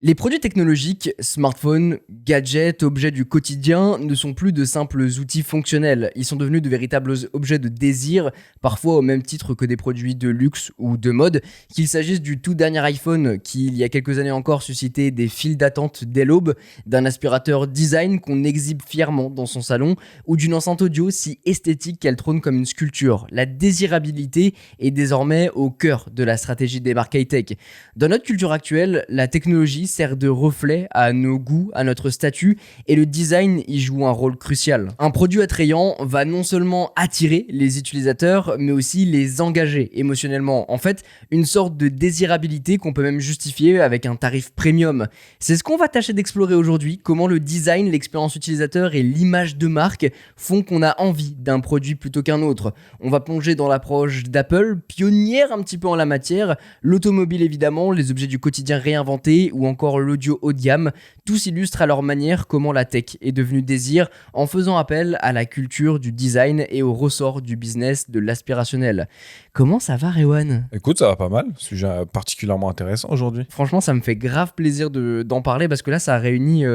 Les produits technologiques, smartphones, gadgets, objets du quotidien ne sont plus de simples outils fonctionnels. Ils sont devenus de véritables objets de désir, parfois au même titre que des produits de luxe ou de mode, qu'il s'agisse du tout dernier iPhone qui, il y a quelques années encore, suscitait des files d'attente dès l'aube, d'un aspirateur design qu'on exhibe fièrement dans son salon, ou d'une enceinte audio si esthétique qu'elle trône comme une sculpture. La désirabilité est désormais au cœur de la stratégie des marques high-tech. Dans notre culture actuelle, la technologie sert de reflet à nos goûts, à notre statut, et le design y joue un rôle crucial. Un produit attrayant va non seulement attirer les utilisateurs, mais aussi les engager émotionnellement. En fait, une sorte de désirabilité qu'on peut même justifier avec un tarif premium. C'est ce qu'on va tâcher d'explorer aujourd'hui, comment le design, l'expérience utilisateur et l'image de marque font qu'on a envie d'un produit plutôt qu'un autre. On va plonger dans l'approche d'Apple, pionnière un petit peu en la matière, l'automobile évidemment, les objets du quotidien réinventés ou encore l'audio haut de gamme, tous illustrent à leur manière comment la tech est devenue désir en faisant appel à la culture du design et au ressort du business de l'aspirationnel. Comment ça va, Rewan? Écoute, ça va pas mal. Sujet particulièrement intéressant aujourd'hui. Franchement, ça me fait grave plaisir d'en parler parce que là, ça réunit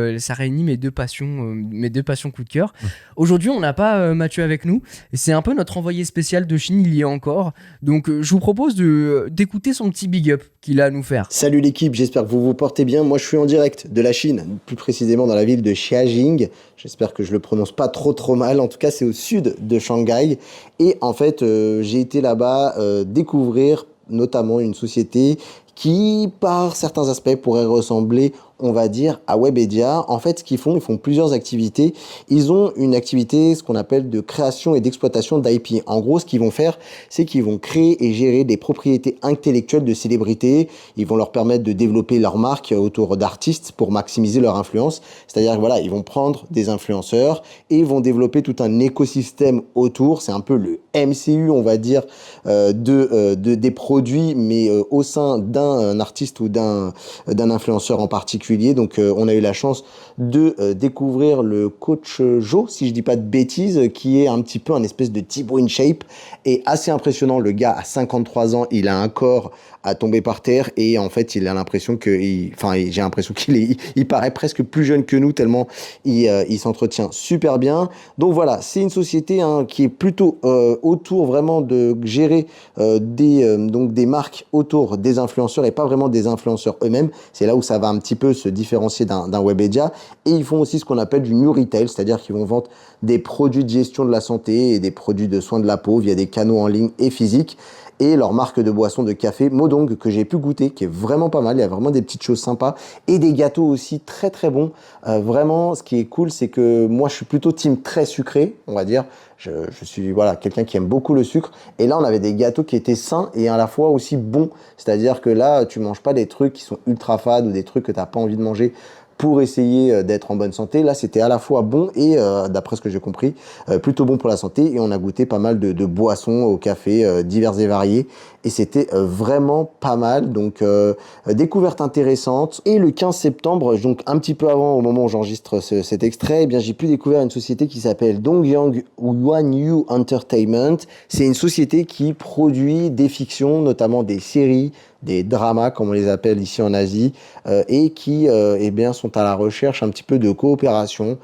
mes deux passions coup de cœur. Aujourd'hui, on n'a pas Mathieu avec nous. C'est un peu notre envoyé spécial de Chine, il y est encore. Donc, je vous propose d'écouter son petit big up qu'il a à nous faire. Salut l'équipe, j'espère que vous vous portez bien. Moi je suis en direct de la Chine, plus précisément dans la ville de Xiajing. J'espère que je le prononce pas trop mal. En tout cas, c'est au sud de Shanghai. Et en fait, j'ai été là-bas découvrir notamment une société qui, par certains aspects, pourrait ressembler, on va dire, à Webedia. En fait, ce qu'ils font plusieurs activités. Ils ont une activité, ce qu'on appelle de création et d'exploitation d'IP. En gros, ce qu'ils vont faire, c'est qu'ils vont créer et gérer des propriétés intellectuelles de célébrités. Ils vont leur permettre de développer leur marque autour d'artistes pour maximiser leur influence. C'est-à-dire, voilà, ils vont prendre des influenceurs et ils vont développer tout un écosystème autour. C'est un peu le MCU, on va dire, des produits, mais au sein d'un artiste ou d'un influenceur en particulier. Donc, on a eu la chance de découvrir le coach Joe, si je dis pas de bêtises, qui est un petit peu un espèce de Thibaut InShape et assez impressionnant. Le gars a 53 ans, il a un corps à tomber par terre et en fait, il a l'impression j'ai l'impression il paraît presque plus jeune que nous tellement il s'entretient super bien. Donc voilà, c'est une société qui est plutôt autour vraiment de gérer donc des marques autour des influenceurs et pas vraiment des influenceurs eux-mêmes. C'est là où ça va un petit peu se différencier d'un Webedia. Et ils font aussi ce qu'on appelle du new retail, c'est-à-dire qu'ils vont vendre des produits de gestion de la santé et des produits de soins de la peau via des canaux en ligne et physiques. Et leur marque de boisson de café Modong que j'ai pu goûter, qui est vraiment pas mal. Il y a vraiment des petites choses sympas et des gâteaux aussi très bons. Vraiment, ce qui est cool, c'est que moi, je suis plutôt team très sucré, on va dire. Je suis quelqu'un qui aime beaucoup le sucre. Et là, on avait des gâteaux qui étaient sains et à la fois aussi bons. C'est-à-dire que là, tu manges pas des trucs qui sont ultra fades ou des trucs que tu n'as pas envie de manger pour essayer d'être en bonne santé. Là, c'était à la fois bon et, d'après ce que j'ai compris, plutôt bon pour la santé. Et on a goûté pas mal de boissons au café divers et variés. Et c'était vraiment pas mal. Donc, découverte intéressante. Et le 15 septembre, donc un petit peu avant, au moment où j'enregistre cet extrait, eh bien, j'ai pu découvrir une société qui s'appelle Dongyang Wanyu Entertainment. C'est une société qui produit des fictions, notamment des séries, des dramas, comme on les appelle ici en Asie, et qui sont à la recherche un petit peu de coopération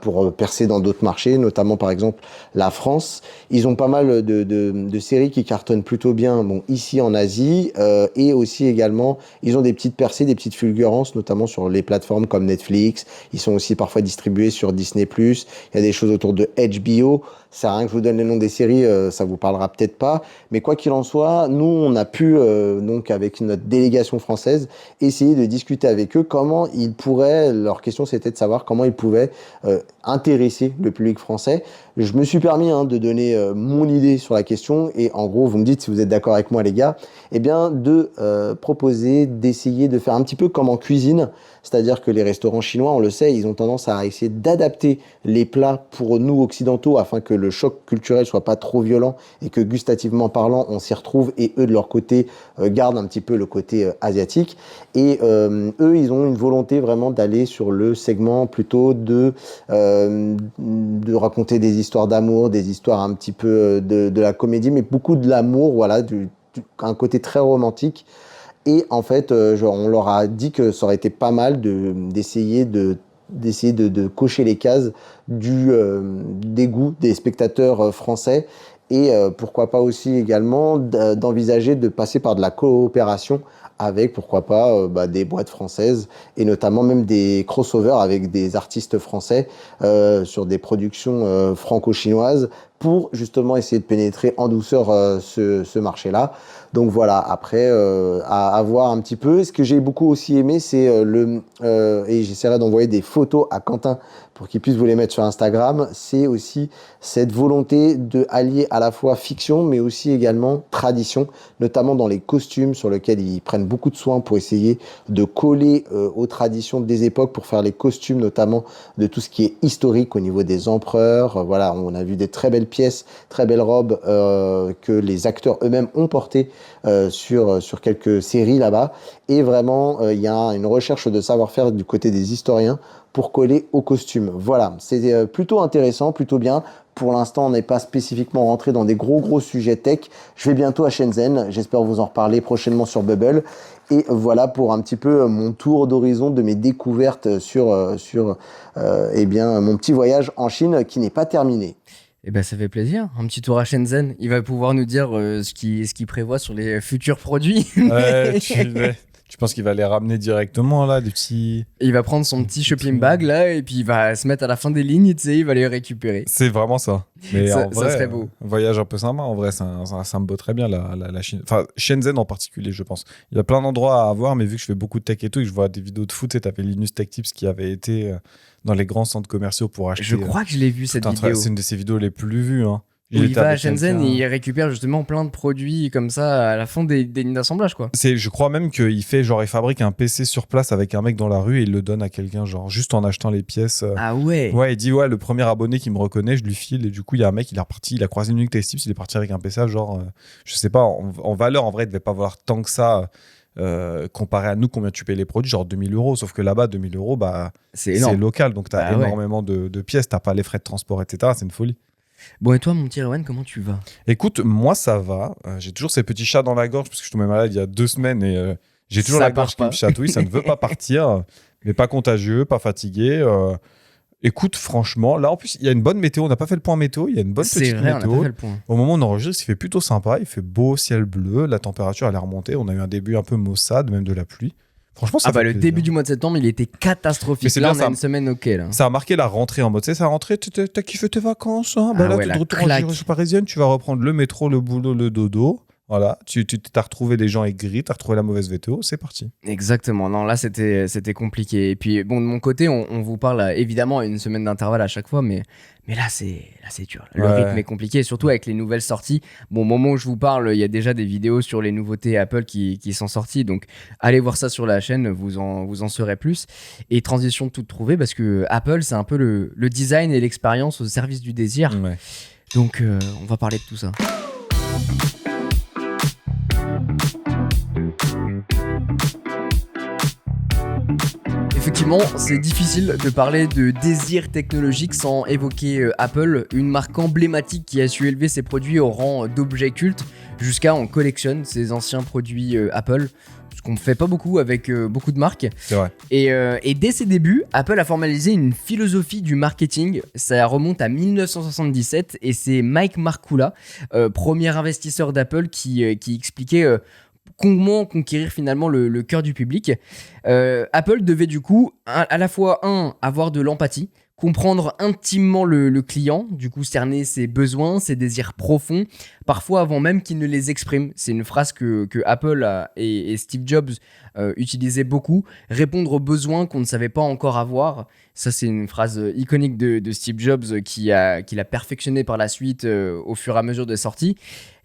pour percer dans d'autres marchés, notamment par exemple la France. Ils ont pas mal de séries qui cartonnent plutôt bien ici en Asie, et aussi également, ils ont des petites percées, des petites fulgurances, notamment sur les plateformes comme Netflix. Ils sont aussi parfois distribués sur Disney+. Il y a des choses autour de HBO. Ça sert à rien que je vous donne les noms des séries, ça vous parlera peut-être pas. Mais quoi qu'il en soit, nous, on a pu, donc avec notre délégation française, essayer de discuter avec eux comment ils pourraient, leur question c'était de savoir comment ils pouvaient intéresser le public français. Je me suis permis de donner mon idée sur la question et en gros, vous me dites si vous êtes d'accord avec moi les gars, de proposer, d'essayer de faire un petit peu comme en cuisine, c'est-à-dire que les restaurants chinois, on le sait, ils ont tendance à essayer d'adapter les plats pour nous occidentaux afin que le choc culturel soit pas trop violent et que gustativement parlant, on s'y retrouve et eux de leur côté gardent un petit peu le côté asiatique. Et eux, ils ont une volonté vraiment d'aller sur le segment plutôt de raconter des histoires d'amour, des histoires un petit peu de la comédie, mais beaucoup de l'amour, voilà, un côté très romantique. Et en fait, on leur a dit que ça aurait été pas mal d'essayer de cocher les cases des goûts des spectateurs français et pourquoi pas aussi également d'envisager de passer par de la coopération avec pourquoi pas des boîtes françaises et notamment même des crossovers avec des artistes français sur des productions franco-chinoises pour justement essayer de pénétrer en douceur ce marché-là. Donc voilà, après, à voir un petit peu. Ce que j'ai beaucoup aussi aimé, c'est et j'essaierai d'envoyer des photos à Quentin pour qu'il puisse vous les mettre sur Instagram, c'est aussi cette volonté de allier à la fois fiction, mais aussi également tradition, notamment dans les costumes sur lesquels ils prennent beaucoup de soin pour essayer de coller aux traditions des époques, pour faire les costumes notamment de tout ce qui est historique au niveau des empereurs. Voilà, on a vu des très belles pièces, très belles robes que les acteurs eux-mêmes ont portées sur quelques séries là-bas. Et vraiment, il y a une recherche de savoir-faire du côté des historiens pour coller aux costumes. Voilà, c'est plutôt intéressant, plutôt bien. Pour l'instant, on n'est pas spécifiquement rentré dans des gros sujets tech. Je vais bientôt à Shenzhen, j'espère vous en reparler prochainement sur Bubble. Et voilà pour un petit peu mon tour d'horizon de mes découvertes sur mon petit voyage en Chine qui n'est pas terminé. Eh ben, ça fait plaisir. Un petit tour à Shenzhen. Il va pouvoir nous dire ce qu'il prévoit sur les futurs produits. Ouais, tu penses qu'il va les ramener directement, là, des petits... Et il va prendre son petit shopping bag, là, et puis il va se mettre à la fin des lignes, tu sais, il va les récupérer. C'est vraiment ça. Mais Ça en vrai, serait beau. Un voyage un peu sympa, en vrai, ça me botte très bien, la Chine. Enfin, Shenzhen en particulier, je pense. Il y a plein d'endroits à voir, mais vu que je fais beaucoup de tech et tout, et que je vois des vidéos de foot, tu sais, t'avais Linus Tech Tips qui avait été dans les grands centres commerciaux pour acheter... Je crois que je l'ai vu, cette vidéo. C'est une de ses vidéos les plus vues, hein. Où il va à Shenzhen et il récupère justement plein de produits comme ça à la fin des lignes d'assemblage, quoi. Je crois même qu'il fabrique un PC sur place avec un mec dans la rue et il le donne à quelqu'un, genre juste en achetant les pièces. Ah ouais. Ouais, il dit le premier abonné qui me reconnaît, je lui file. Et du coup, il y a un mec, il a croisé une Linux Tech Tips, il est parti avec un PC, genre, je sais pas, en valeur, en vrai, il devait pas valoir tant que ça. Comparé à nous, combien tu payes les produits, genre 2000 €. Sauf que là-bas, 2000 €, c'est local, donc t'as énormément de pièces, t'as pas les frais de transport, etc. C'est une folie. Bon, et toi, mon petit Erwan, comment tu vas ? Écoute, moi ça va. J'ai toujours ces petits chats dans la gorge parce que je suis tombé malade il y a 2 semaines et j'ai toujours la gorge qui me chatouille. Ça ne veut pas partir, mais pas contagieux, pas fatigué. Écoute, franchement, là en plus, il y a une bonne météo. On n'a pas fait le point météo. Il y a une bonne petite météo. C'est vrai, on n'a pas fait le point. Au moment où on enregistre, il fait plutôt sympa. Il fait beau, ciel bleu. La température, elle est remontée. On a eu un début un peu maussade, même de la pluie. Franchement, ça fait le plaisir. début du mois de septembre, il était catastrophique. Mais c'est là, bien, on a une semaine ok, là. Ça a marqué la rentrée en mode, tu sais, ça a rentré, t'as kiffé tes vacances, hein Ah là, ouais, t'es la de retour en claque. région parisienne, tu vas reprendre le métro, le boulot, le dodo. Voilà, tu t'as retrouvé des gens aigris, t'as retrouvé la mauvaise météo, c'est parti. Exactement. Non, là, c'était compliqué. Et puis, bon, de mon côté, on vous parle évidemment à une semaine d'intervalle à chaque fois, mais là, c'est dur. Le rythme est compliqué, surtout avec les nouvelles sorties. Bon, au moment où je vous parle, il y a déjà des vidéos sur les nouveautés Apple qui sont sorties. Donc, allez voir ça sur la chaîne, vous en saurez plus. Et transition toute trouvée, parce que Apple, c'est un peu le design et l'expérience au service du désir. Ouais. Donc, on va parler de tout ça. Effectivement, c'est difficile de parler de désir technologique sans évoquer Apple, une marque emblématique qui a su élever ses produits au rang d'objet culte, jusqu'à on collectionne ses anciens produits Apple, ce qu'on ne fait pas beaucoup avec beaucoup de marques. C'est vrai. Et dès ses débuts, Apple a formalisé une philosophie du marketing. Ça remonte à 1977 et c'est Mike Markula, premier investisseur d'Apple, qui expliquait comment conquérir finalement le cœur du public. Apple devait du coup à la fois avoir de l'empathie, comprendre intimement le client, du coup cerner ses besoins, ses désirs profonds, parfois avant même qu'il ne les exprime. C'est une phrase que Apple et Steve Jobs utilisaient beaucoup. Répondre aux besoins qu'on ne savait pas encore avoir. Ça, c'est une phrase iconique de Steve Jobs qu'il a perfectionné par la suite au fur et à mesure des sorties.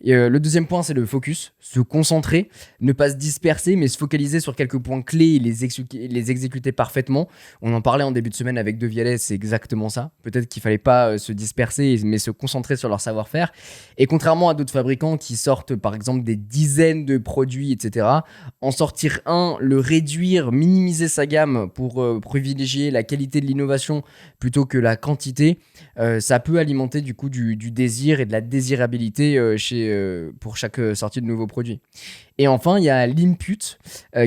Et, le deuxième point, c'est le focus, se concentrer, ne pas se disperser, mais se focaliser sur quelques points clés et les exécuter parfaitement. On en parlait en début de semaine avec De Vialet, c'est exactement ça. Peut-être qu'il fallait pas se disperser, mais se concentrer sur leur savoir-faire. Et contrairement à d'autres fabricants qui sortent par exemple des dizaines de produits, etc., en sortir un, le réduire, minimiser sa gamme pour privilégier la qualité de l'innovation plutôt que la quantité, ça peut alimenter du coup du désir et de la désirabilité chez pour chaque sortie de nouveau produit. Et enfin, il y a l'input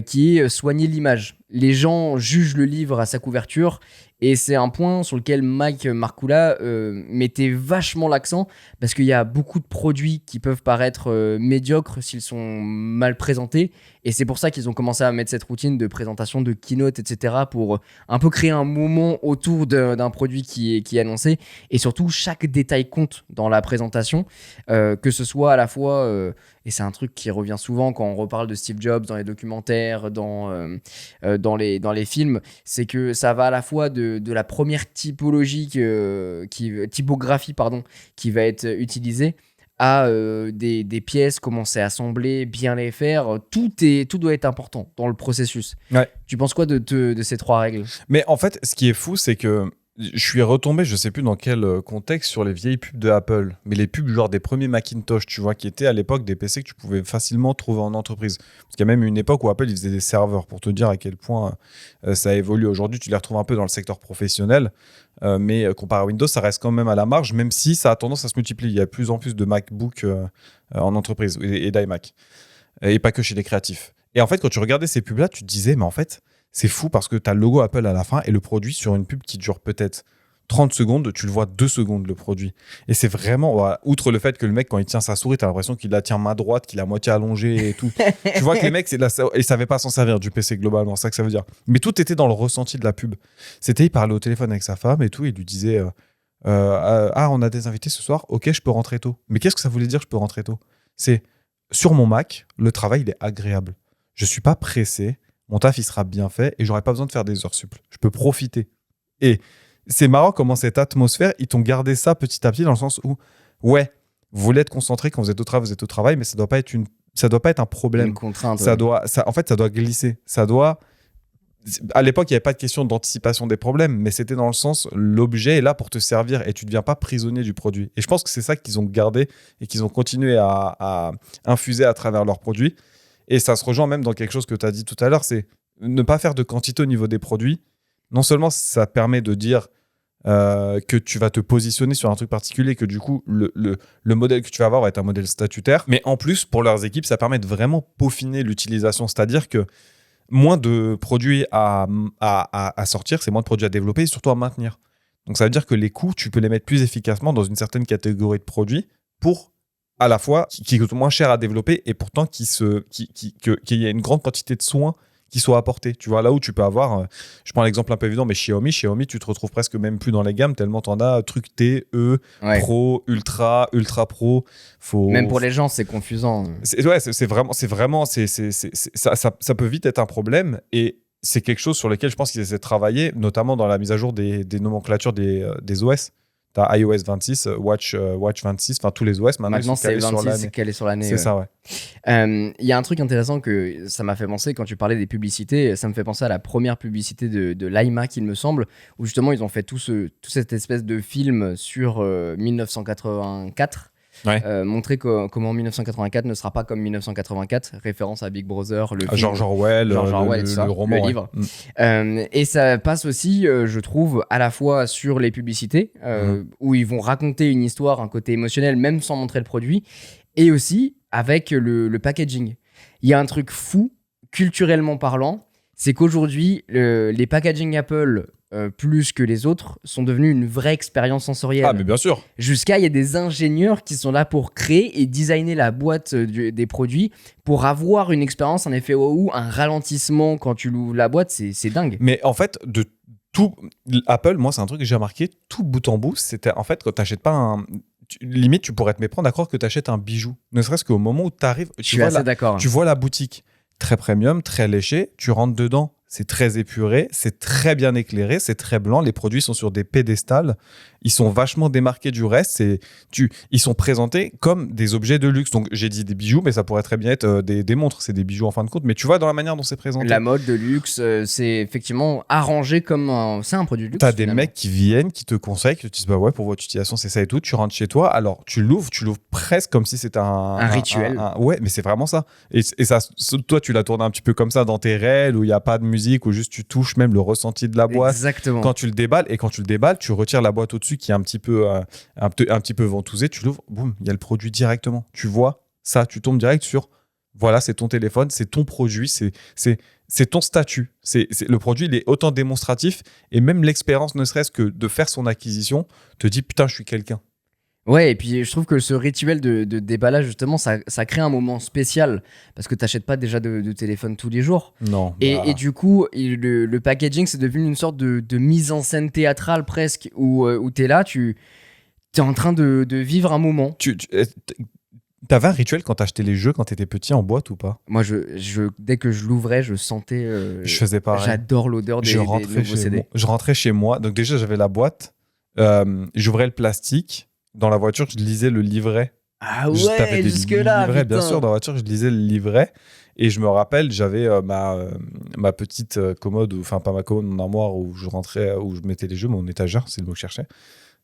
qui est soigner l'image. Les gens jugent le livre à sa couverture et c'est un point sur lequel Mike Markula mettait vachement l'accent parce qu'il y a beaucoup de produits qui peuvent paraître médiocres s'ils sont mal présentés et c'est pour ça qu'ils ont commencé à mettre cette routine de présentation, de keynote, etc. pour un peu créer un moment autour d'un produit qui est annoncé et surtout chaque détail compte dans la présentation, que ce soit à la fois... et c'est un truc qui revient souvent quand on reparle de Steve Jobs dans les documentaires, dans les films, c'est que ça va à la fois de la première typographie qui va être utilisée à des pièces, comment c'est assemblé, bien les faire. Tout doit être important dans le processus. Ouais. Tu penses quoi de ces 3 règles ? Mais en fait, ce qui est fou, c'est que je suis retombé, je sais plus dans quel contexte, sur les vieilles pubs de Apple. Mais les pubs genre des premiers Macintosh, tu vois, qui étaient à l'époque des PC que tu pouvais facilement trouver en entreprise. Parce qu'il y a même une époque où Apple, ils faisaient des serveurs, pour te dire à quel point ça évolue. Aujourd'hui, tu les retrouves un peu dans le secteur professionnel. Mais comparé à Windows, ça reste quand même à la marge, même si ça a tendance à se multiplier. Il y a de plus en plus de MacBook en entreprise et d'iMac. Et pas que chez les créatifs. Et en fait, quand tu regardais ces pubs-là, tu te disais, mais en fait, c'est fou parce que tu as le logo Apple à la fin et le produit sur une pub qui dure peut-être 30 secondes, tu le vois 2 secondes le produit. Et c'est vraiment, voilà, outre le fait que le mec, quand il tient sa souris, tu as l'impression qu'il la tient main droite, qu'il est à moitié allongé et tout. Tu vois que les mecs, ils savaient pas s'en servir du PC globalement, c'est ça que ça veut dire. Mais tout était dans le ressenti de la pub. C'était, il parlait au téléphone avec sa femme et tout, il lui disait on a des invités ce soir, ok, je peux rentrer tôt. Mais qu'est-ce que ça voulait dire, je peux rentrer tôt ? C'est sur mon Mac, le travail, il est agréable. Je suis pas pressé. Mon taf, il sera bien fait et j'aurai pas besoin de faire des heures sup. Je peux profiter. Et c'est marrant comment cette atmosphère, ils t'ont gardé ça petit à petit dans le sens où, ouais, vous voulez être concentré quand vous êtes au travail, mais ça doit pas être un problème. Une contrainte. En fait, ça doit glisser. À l'époque, il n'y avait pas de question d'anticipation des problèmes, mais c'était dans le sens, l'objet est là pour te servir et tu ne deviens pas prisonnier du produit. Et je pense que c'est ça qu'ils ont gardé et qu'ils ont continué à infuser à travers leurs produits. Et ça se rejoint même dans quelque chose que tu as dit tout à l'heure, c'est ne pas faire de quantité au niveau des produits. Non seulement ça permet de dire que tu vas te positionner sur un truc particulier, que du coup, le modèle que tu vas avoir va être un modèle statutaire, mais en plus, pour leurs équipes, ça permet de vraiment peaufiner l'utilisation. C'est-à-dire que moins de produits à sortir, c'est moins de produits à développer et surtout à maintenir. Donc ça veut dire que les coûts, tu peux les mettre plus efficacement dans une certaine catégorie de produits pour à la fois qui coûte moins cher à développer et pourtant qu'il y ait une grande quantité de soins qui soient apportés. Tu vois, là où tu peux avoir, je prends l'exemple un peu évident, mais Xiaomi, tu te retrouves presque même plus dans les gammes tellement tu en as truc T, E, Ouais. Pro, Ultra Pro. Même pour les gens, c'est confusant. C'est vraiment, ça peut vite être un problème et c'est quelque chose sur lequel je pense qu'ils essaient de travailler, notamment dans la mise à jour des nomenclatures des OS. T'as iOS 26, Watch 26, enfin tous les OS Maintenant c'est 26, c'est calé sur l'année. C'est ça, ouais. Il y a un truc intéressant que ça m'a fait penser quand tu parlais des publicités. Ça me fait penser à la première publicité de l'iMac, il me semble, où justement ils ont fait tout cette espèce de film sur 1984. Ouais. Montrer comment 1984 ne sera pas comme 1984, référence à Big Brother, le film, George Orwell, le roman, le livre. Et ça passe aussi, je trouve, à la fois sur les publicités, où ils vont raconter une histoire, un côté émotionnel, même sans montrer le produit, et aussi avec le packaging. Il y a un truc fou, culturellement parlant, c'est qu'aujourd'hui, les packaging Apple, plus que les autres, sont devenus une vraie expérience sensorielle. Ah, mais bien sûr. Jusqu'à, il y a des ingénieurs qui sont là pour créer et designer la boîte des produits pour avoir une expérience, un effet waouh, un ralentissement quand tu l'ouvres la boîte, c'est dingue. Mais en fait, de tout Apple, moi, c'est un truc que j'ai remarqué, tout bout en bout, c'était en fait quand tu n'achètes pas limite, tu pourrais te méprendre à croire que tu achètes un bijou. Ne serait-ce qu'au moment où tu arrives, Je suis assez d'accord. Tu vois la boutique très premium, très léchée, tu rentres dedans. C'est très épuré, c'est très bien éclairé, c'est très blanc. Les produits sont sur des pédestals. Ils sont vachement démarqués du reste. Ils sont présentés comme des objets de luxe. Donc, j'ai dit des bijoux, mais ça pourrait très bien être des montres. C'est des bijoux en fin de compte. Mais tu vois, dans la manière dont c'est présenté. La mode de luxe, c'est effectivement arrangé comme c'est un produit de luxe. T'as des mecs qui viennent, qui te conseillent, qui te disent bah ouais, pour votre utilisation, c'est ça et tout. Tu rentres chez toi. Alors, tu l'ouvres presque comme si c'était un rituel. Ouais, mais c'est vraiment ça. Et ça, toi, tu l'as tourné un petit peu comme ça dans tes réels où il n'y a pas de musique, où juste tu touches même le ressenti de la boîte. Exactement. Quand tu le déballes, tu retires la boîte au-dessus. dessus qui est un petit peu ventousé, tu l'ouvres, boum, il y a le produit directement. Tu vois ça, tu tombes direct sur, voilà, c'est ton téléphone, c'est ton produit, c'est ton statut. Le produit, il est autant démonstratif et même l'expérience, ne serait-ce que de faire son acquisition, te dit, putain, je suis quelqu'un. Ouais, et puis je trouve que ce rituel de déballage, justement, ça crée un moment spécial parce que t'achètes pas déjà de téléphone tous les jours. Non. Et du coup, le packaging, c'est devenu une sorte de mise en scène théâtrale presque où t'es là, t'es en train de vivre un moment. T'avais un rituel quand t'achetais les jeux quand t'étais petit en boîte ou pas? Moi, dès que je l'ouvrais, je sentais. Je faisais pareil. J'adore l'odeur des nouveaux CD. Je rentrais chez moi, donc déjà j'avais la boîte, j'ouvrais le plastique. Dans la voiture, je lisais le livret. Ah ouais, jusque-là, livrets, putain. bien sûr, dans la voiture, je lisais le livret. Et je me rappelle, j'avais ma petite commode, enfin pas ma commode, mon armoire où je rentrais, où je mettais les jeux, mon étagère, c'est le mot que je cherchais.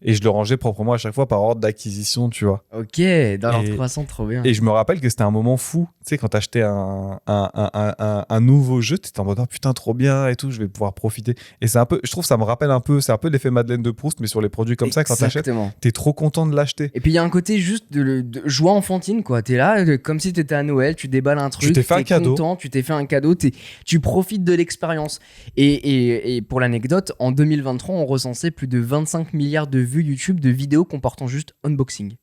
Et je le rangeais proprement à chaque fois par ordre d'acquisition, tu vois. Ok, dans l'ordre croissant, trop bien. Et je me rappelle que c'était un moment fou. Tu sais, quand t'achetais un nouveau jeu, t'étais en mode oh, putain, trop bien et tout, je vais pouvoir profiter. Et c'est un peu, je trouve, ça me rappelle un peu, c'est un peu l'effet Madeleine de Proust, mais sur les produits comme ça, quand t'achètes, t'es trop content de l'acheter. Et puis il y a un côté juste de joie enfantine, quoi. T'es là, comme si t'étais à Noël, tu déballes un truc, tu t'es fait un cadeau. Content, tu t'es fait un cadeau, tu profites de l'expérience. Et pour l'anecdote, en 2023, on recensait plus de 25 milliards de vues YouTube de vidéos comportant juste unboxing.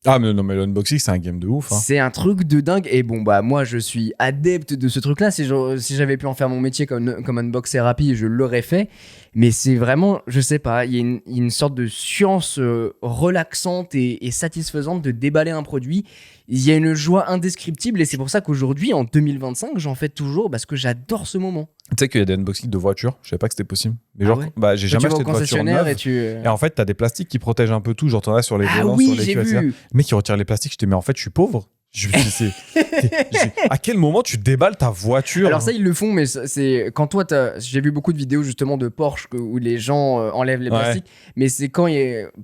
Ah mais non, mais l'unboxing c'est un game de ouf. C'est un truc de dingue. Et bon bah moi je suis adepte de ce truc là. Si j'avais pu en faire mon métier comme unboxer rapide, je l'aurais fait. Mais c'est vraiment, je sais pas, il y a une sorte de science relaxante et satisfaisante de déballer un produit. Il y a une joie indescriptible et c'est pour ça qu'aujourd'hui, en 2025, j'en fais toujours parce que j'adore ce moment. Tu sais qu'il y a des unboxings de voitures, je savais pas que c'était possible. Mais genre, ouais. J'ai jamais acheté de voiture neuve. Et en fait, t'as des plastiques qui protègent un peu tout, genre t'en as sur les volants, oui, sur les j'ai vu. Le mec qui retire les plastiques, je te dis mais en fait, je suis pauvre. Je me dis, à quel moment tu déballes ta voiture? Alors ça ils le font, mais c'est quand toi j'ai vu beaucoup de vidéos justement de Porsche où les gens enlèvent les plastiques, mais c'est quand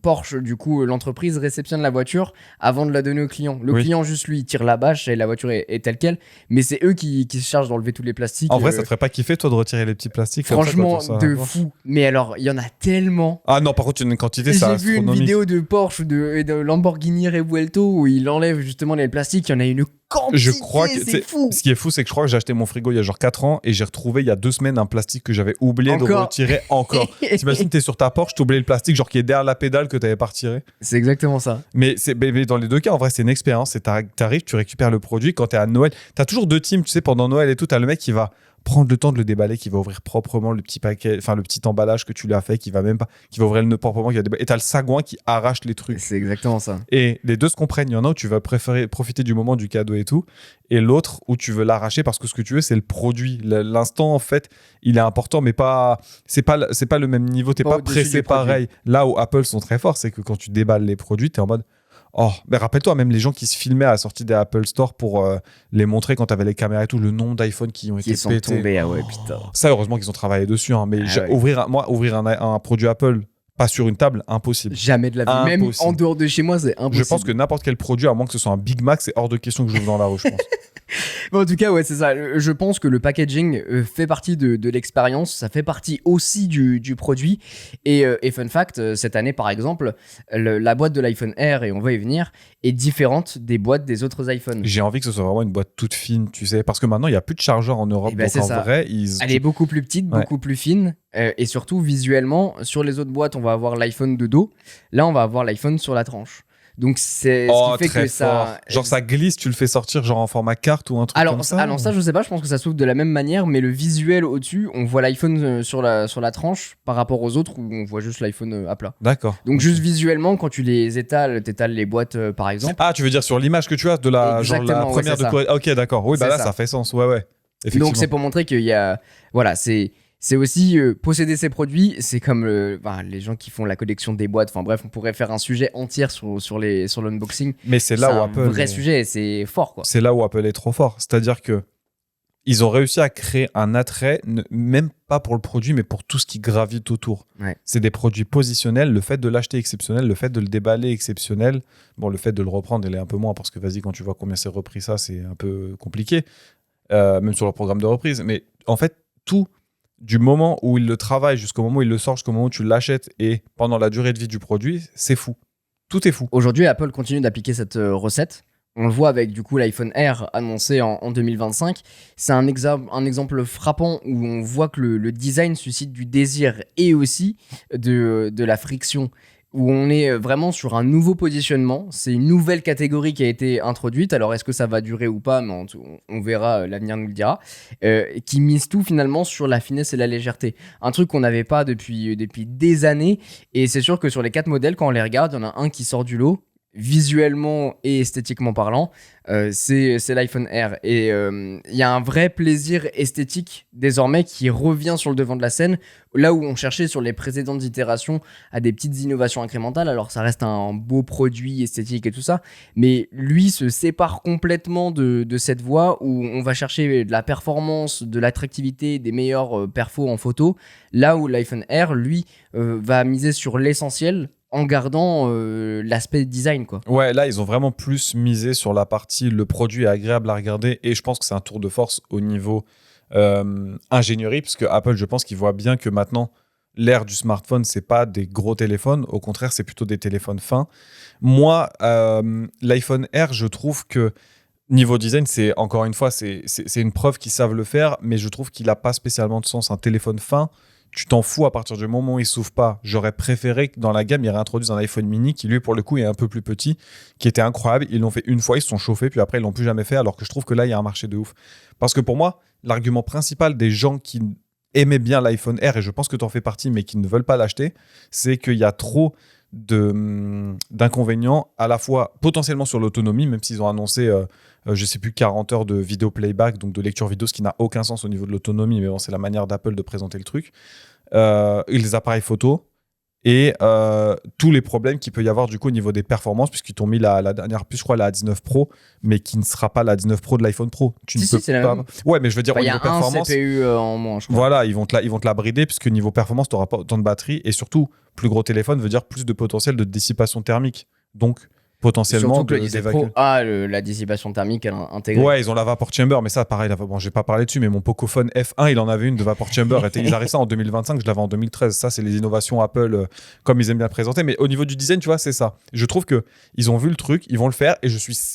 Porsche du coup l'entreprise réceptionne la voiture avant de la donner au client. Le client juste lui il tire la bâche et la voiture est telle quelle, mais c'est eux qui se chargent d'enlever tous les plastiques. En vrai ça te ferait pas kiffer toi de retirer les petits plastiques? Franchement ça, de fou. Mais alors il y en a tellement. Ah non par contre il y en a une quantité, c'est astronomique. J'ai vu une vidéo de Porsche et de Lamborghini Revuelto où il enlève justement les plastiques. Il y en a une quantité, je crois que c'est fou. Ce qui est fou, c'est que je crois que j'ai acheté mon frigo il y a genre 4 ans et j'ai retrouvé il y a 2 semaines un plastique que j'avais oublié de retirer encore. T'imagines, t'es sur ta Porsche, t'as oublié le plastique, genre qui est derrière la pédale que t'avais pas retiré. C'est exactement ça. Mais dans les deux cas, en vrai, c'est une expérience. T'arrives, tu récupères le produit quand t'es à Noël. T'as toujours 2 teams, tu sais, pendant Noël et tout. T'as le mec qui va prendre le temps de le déballer, qui va ouvrir proprement le petit paquet, enfin le petit emballage que tu lui as fait, qui va ouvrir le nœud proprement, et t'as le sagouin qui arrache les trucs. C'est exactement ça. Et les deux se comprennent. Il y en a où tu vas préférer profiter du moment du cadeau et tout, et l'autre où tu veux l'arracher parce que ce que tu veux c'est le produit. L'instant en fait, il est important, mais c'est pas le même niveau. T'es pas pressé pareil. Là où Apple sont très forts, c'est que quand tu déballes les produits, t'es en mode oh, mais rappelle-toi, même les gens qui se filmaient à la sortie des Apple Store pour les montrer quand t'avais les caméras et tout, le nombre d'iPhone qui ont été pétés. Tombés, ah ouais, putain. Ça, heureusement qu'ils ont travaillé dessus, hein, mais ouvrir un produit Apple pas sur une table, impossible. Jamais de la vie. Impossible. Même en dehors de chez moi, c'est impossible. Je pense que n'importe quel produit, à moins que ce soit un Big Mac, c'est hors de question que j'ouvre dans la rue, je pense. Bon, en tout cas, ouais, c'est ça. Je pense que le packaging fait partie de l'expérience, ça fait partie aussi du produit. Et fun fact, cette année, par exemple, la boîte de l'iPhone Air, et on va y venir, est différente des boîtes des autres iPhones. J'ai envie que ce soit vraiment une boîte toute fine, tu sais, parce que maintenant, il n'y a plus de chargeur en Europe. Donc en vrai, elle est beaucoup plus petite, beaucoup plus fine. Et surtout, visuellement, sur les autres boîtes, on va avoir l'iPhone de dos. Là, on va avoir l'iPhone sur la tranche. Donc c'est ce qui fait que ça genre ça glisse, tu le fais sortir genre en format carte ou un truc comme ça. Alors ça je sais pas, je pense que ça s'ouvre de la même manière, mais le visuel au-dessus, on voit l'iPhone sur la tranche par rapport aux autres où on voit juste l'iPhone à plat. D'accord. Donc juste visuellement quand tu les étales, t'étales les boîtes par exemple. Ah, tu veux dire sur l'image que tu as de la genre la première de Corée. OK, d'accord. Oui, bah là ça fait sens. Ouais. Donc c'est pour montrer qu'il y a voilà, c'est aussi posséder ces produits, c'est comme les gens qui font la collection des boîtes. Enfin bref, on pourrait faire un sujet entier sur l'unboxing. Mais c'est là où Apple un vrai sujet, c'est fort quoi. C'est là où Apple est trop fort, c'est-à-dire que ils ont réussi à créer un attrait, même pas pour le produit, mais pour tout ce qui gravite autour. Ouais. C'est des produits positionnels. Le fait de l'acheter exceptionnel, le fait de le déballer exceptionnel. Bon, le fait de le reprendre, il est un peu moins parce que vas-y, quand tu vois combien c'est repris, ça, c'est un peu compliqué, même sur le programme de reprise. Mais en fait, tout. du moment où il le travaille jusqu'au moment où il le sort, jusqu'au moment où tu l'achètes et pendant la durée de vie du produit, c'est fou. Tout est fou. Aujourd'hui, Apple continue d'appliquer cette recette. On le voit avec du coup l'iPhone Air annoncé en 2025. C'est un exemple frappant où on voit que le design suscite du désir et aussi de la friction. Où on est vraiment sur un nouveau positionnement. C'est une nouvelle catégorie qui a été introduite. Alors est-ce que ça va durer ou pas, mais on verra, l'avenir nous le dira. Qui mise tout finalement sur la finesse et la légèreté. Un truc qu'on n'avait pas depuis des années. Et c'est sûr que sur les 4 modèles, quand on les regarde, il y en a un qui sort du lot. Visuellement et esthétiquement parlant, c'est l'iPhone Air. Et il y a un vrai plaisir esthétique désormais qui revient sur le devant de la scène, là où on cherchait sur les précédentes itérations à des petites innovations incrémentales. Alors ça reste un beau produit esthétique et tout ça, mais lui se sépare complètement de cette voie où on va chercher de la performance, de l'attractivité, des meilleurs perfos en photo, là où l'iPhone Air, lui, va miser sur l'essentiel en gardant l'aspect design, quoi. Ouais, là, ils ont vraiment plus misé sur la partie le produit est agréable à regarder et je pense que c'est un tour de force au niveau ingénierie, parce que Apple, je pense qu'ils voient bien que maintenant, l'ère du smartphone, c'est pas des gros téléphones, au contraire, c'est plutôt des téléphones fins. Moi, l'iPhone Air, je trouve que niveau design, c'est encore une fois, c'est une preuve qu'ils savent le faire, mais je trouve qu'il n'a pas spécialement de sens. Un téléphone fin, tu t'en fous à partir du moment où il s'ouvre pas. J'aurais préféré que dans la gamme, ils réintroduisent un iPhone mini qui, lui, pour le coup, est un peu plus petit, qui était incroyable. Ils l'ont fait une fois, ils se sont chauffés, puis après, ils l'ont plus jamais fait, alors que je trouve que là, il y a un marché de ouf. Parce que pour moi, l'argument principal des gens qui aimaient bien l'iPhone Air, et je pense que tu en fais partie, mais qui ne veulent pas l'acheter, c'est qu'il y a trop d'inconvénients, à la fois potentiellement sur l'autonomie, même s'ils ont annoncé, je sais plus, 40 heures de vidéo playback, donc de lecture vidéo, ce qui n'a aucun sens au niveau de l'autonomie, mais bon, c'est la manière d'Apple de présenter le truc. Les appareils photo et tous les problèmes qu'il peut y avoir du coup au niveau des performances, puisqu'ils t'ont mis la dernière puce, je crois la A19 Pro, mais qui ne sera pas la A19 Pro de l'iPhone Pro. Tu ne peux c'est la pas. même. Ouais, mais je veux dire, au Il y niveau a un performance, CPU en moins, je crois. voilà, ils vont te la brider, puisque niveau performance, tu n'auras pas autant de batterie, et surtout, plus gros téléphone veut dire plus de potentiel de dissipation thermique. Donc, potentiellement, Surtout que le 17 Pro a la dissipation thermique intégrée. Ouais, ils ont la vapor chamber, mais ça, pareil, bon, je vais pas parler dessus, mais mon Pocophone F1, il en avait une de vapor chamber. Ils arrivent ça en 2025, je l'avais en 2013. Ça, c'est les innovations Apple, comme ils aiment bien présenter. Mais au niveau du design, tu vois, c'est ça. Je trouve que ils ont vu le truc, ils vont le faire, et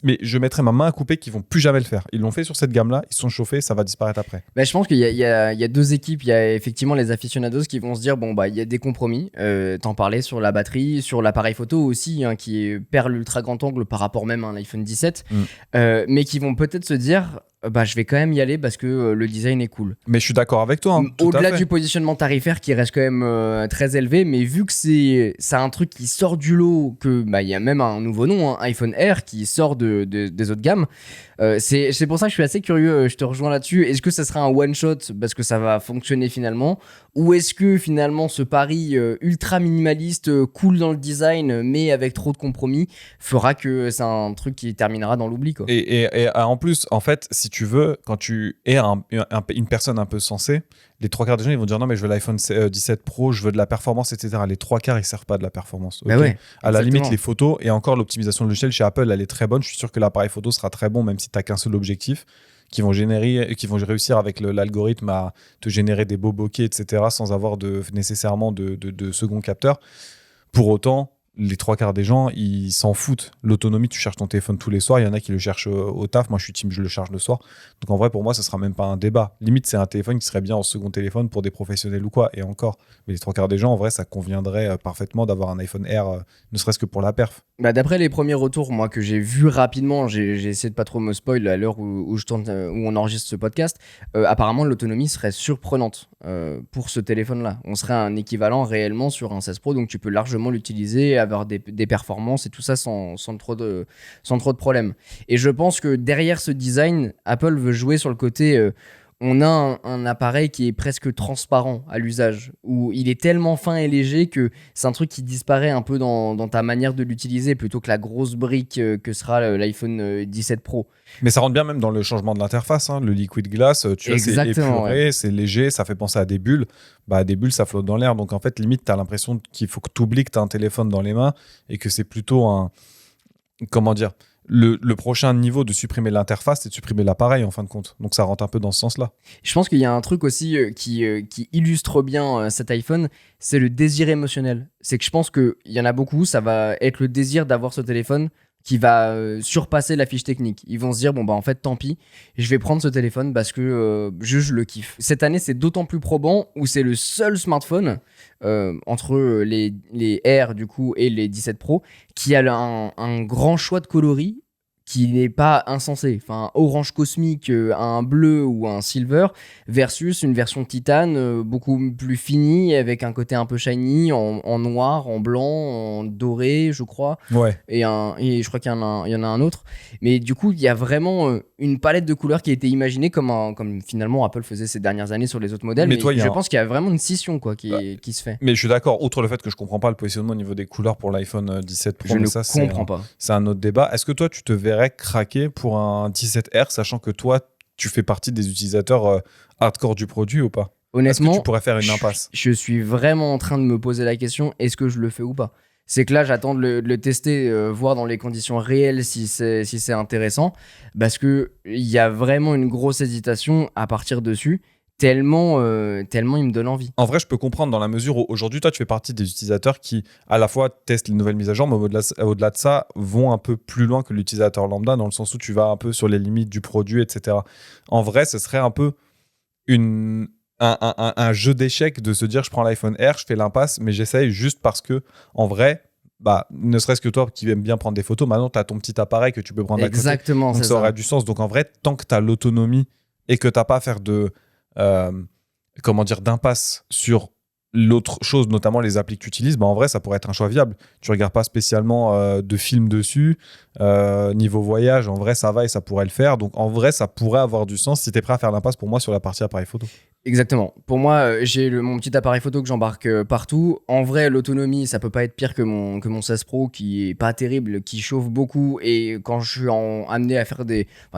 mais je mettrai ma main à couper qu'ils vont plus jamais le faire. Ils l'ont fait sur cette gamme-là, ils se sont chauffés, ça va disparaître après. Bah, je pense qu'il y a deux équipes. Il y a effectivement les aficionados qui vont se dire bon bah il y a des compromis. T'en parlais sur la batterie, sur l'appareil photo aussi, hein, qui perd l'ultra grand angle par rapport même à un iPhone 17, mais qui vont peut-être se dire bah je vais quand même y aller parce que le design est cool. Mais je suis d'accord avec toi. Hein, au-delà du positionnement tarifaire qui reste quand même très élevé, mais vu que c'est un truc qui sort du lot, que bah il y a même un nouveau nom, hein, iPhone Air, qui sort des autres gammes. C'est pour ça que je suis assez curieux, je te rejoins là-dessus. Est-ce que ça sera un one-shot parce que ça va fonctionner finalement, ou est-ce que finalement ce pari ultra minimaliste, cool dans le design, mais avec trop de compromis, fera que c'est un truc qui terminera dans l'oubli, quoi. Et en plus, en fait, si tu veux, quand tu es une personne un peu sensée, les 3/4 des gens ils vont dire non mais je veux l'iPhone 17 Pro, je veux de la performance, etc. Les 3/4 ils servent pas de la performance. Okay, bah ouais, à la limite les photos, et encore l'optimisation de logiciel chez Apple elle est très bonne. Je suis sûr que l'appareil photo sera très bon même si tu n'as qu'un seul objectif, qui vont réussir avec l'algorithme à te générer des beaux bokeh, etc. sans avoir nécessairement de second capteur. Pour autant, les 3/4 des gens, ils s'en foutent. L'autonomie, tu cherches ton téléphone tous les soirs. Il y en a qui le cherchent au taf. Moi, je suis team, je le charge le soir. Donc, en vrai, pour moi, ça sera même pas un débat. Limite, c'est un téléphone qui serait bien en second téléphone pour des professionnels ou quoi. Et encore. Mais les 3/4 des gens, en vrai, ça conviendrait parfaitement d'avoir un iPhone Air, ne serait-ce que pour la perf. Bah, d'après les premiers retours, moi, que j'ai vu rapidement, j'ai essayé de pas trop me spoil à l'heure où on enregistre ce podcast. Apparemment, l'autonomie serait surprenante pour ce téléphone-là. On serait un équivalent réellement sur un 16 Pro. Donc, tu peux largement l'utiliser, avoir des performances et tout ça sans trop de problèmes. Et je pense que derrière ce design, Apple veut jouer sur le côté on a un appareil qui est presque transparent à l'usage, où il est tellement fin et léger que c'est un truc qui disparaît un peu dans ta manière de l'utiliser plutôt que la grosse brique que sera l'iPhone 17 Pro. Mais ça rentre bien même dans le changement de l'interface, hein. Le liquid glass, tu vois, c'est épuré, c'est léger, ça fait penser à des bulles. Bah, des bulles, ça flotte dans l'air. Donc en fait, limite, tu as l'impression qu'il faut que tu oublies que tu as un téléphone dans les mains et que c'est plutôt un... Comment dire ? le prochain niveau de supprimer l'interface, c'est de supprimer l'appareil en fin de compte. Donc ça rentre un peu dans ce sens-là. Je pense qu'il y a un truc aussi qui illustre bien cet iPhone, c'est le désir émotionnel. C'est que je pense qu'il y en a beaucoup, ça va être le désir d'avoir ce téléphone qui va surpasser la fiche technique. Ils vont se dire, bon bah en fait tant pis, je vais prendre ce téléphone parce que je le kiffe. Cette année c'est d'autant plus probant où c'est le seul smartphone entre les Air du coup et les 17 Pro qui a un grand choix de coloris qui n'est pas insensé. Enfin, orange cosmique, un bleu ou un silver, versus une version titane beaucoup plus finie, avec un côté un peu shiny, en noir, en blanc, en doré, je crois. Ouais. Et je crois qu'il y en a un autre. Mais du coup, il y a vraiment une palette de couleurs qui a été imaginée comme finalement Apple faisait ces dernières années sur les autres modèles. Mais toi, je pense qu'il y a vraiment une scission quoi, qui se fait. Mais je suis d'accord, outre le fait que je comprends pas le positionnement au niveau des couleurs pour l'iPhone 17 Pro, Je mais ne ça, comprends pas. c'est un autre débat. Est-ce que toi, tu te verrais craquer pour un 17R, sachant que toi, tu fais partie des utilisateurs hardcore du produit ou pas? Honnêtement, est-ce que tu pourrais faire une impasse? Je suis vraiment en train de me poser la question, est-ce que je le fais ou pas? C'est que là, j'attends de le tester, voir dans les conditions réelles si c'est intéressant, parce qu'il y a vraiment une grosse hésitation à partir dessus, tellement il me donne envie. En vrai, je peux comprendre dans la mesure où aujourd'hui, toi, tu fais partie des utilisateurs qui, à la fois, testent les nouvelles mises à jour, mais au-delà de ça, vont un peu plus loin que l'utilisateur lambda, dans le sens où tu vas un peu sur les limites du produit, etc. En vrai, ce serait un peu un jeu d'échecs de se dire, je prends l'iPhone Air, je fais l'impasse, mais j'essaye juste parce que, en vrai, bah, ne serait-ce que toi qui aimes bien prendre des photos, maintenant, tu as ton petit appareil que tu peux prendre Exactement, à côté. Donc, ça aurait du sens. Donc, en vrai, tant que tu as l'autonomie et que tu n'as pas à faire d'impasse sur l'autre chose, notamment les applis que tu utilises, bah en vrai, ça pourrait être un choix viable. Tu regardes pas spécialement de films dessus. Niveau voyage, en vrai, ça va et ça pourrait le faire. Donc, en vrai, ça pourrait avoir du sens si tu es prêt à faire l'impasse pour moi sur la partie appareil photo. Exactement. Pour moi, j'ai mon petit appareil photo que j'embarque partout. En vrai, l'autonomie, ça peut pas être pire que mon 16 Pro qui est pas terrible, qui chauffe beaucoup. Et quand je suis amené à faire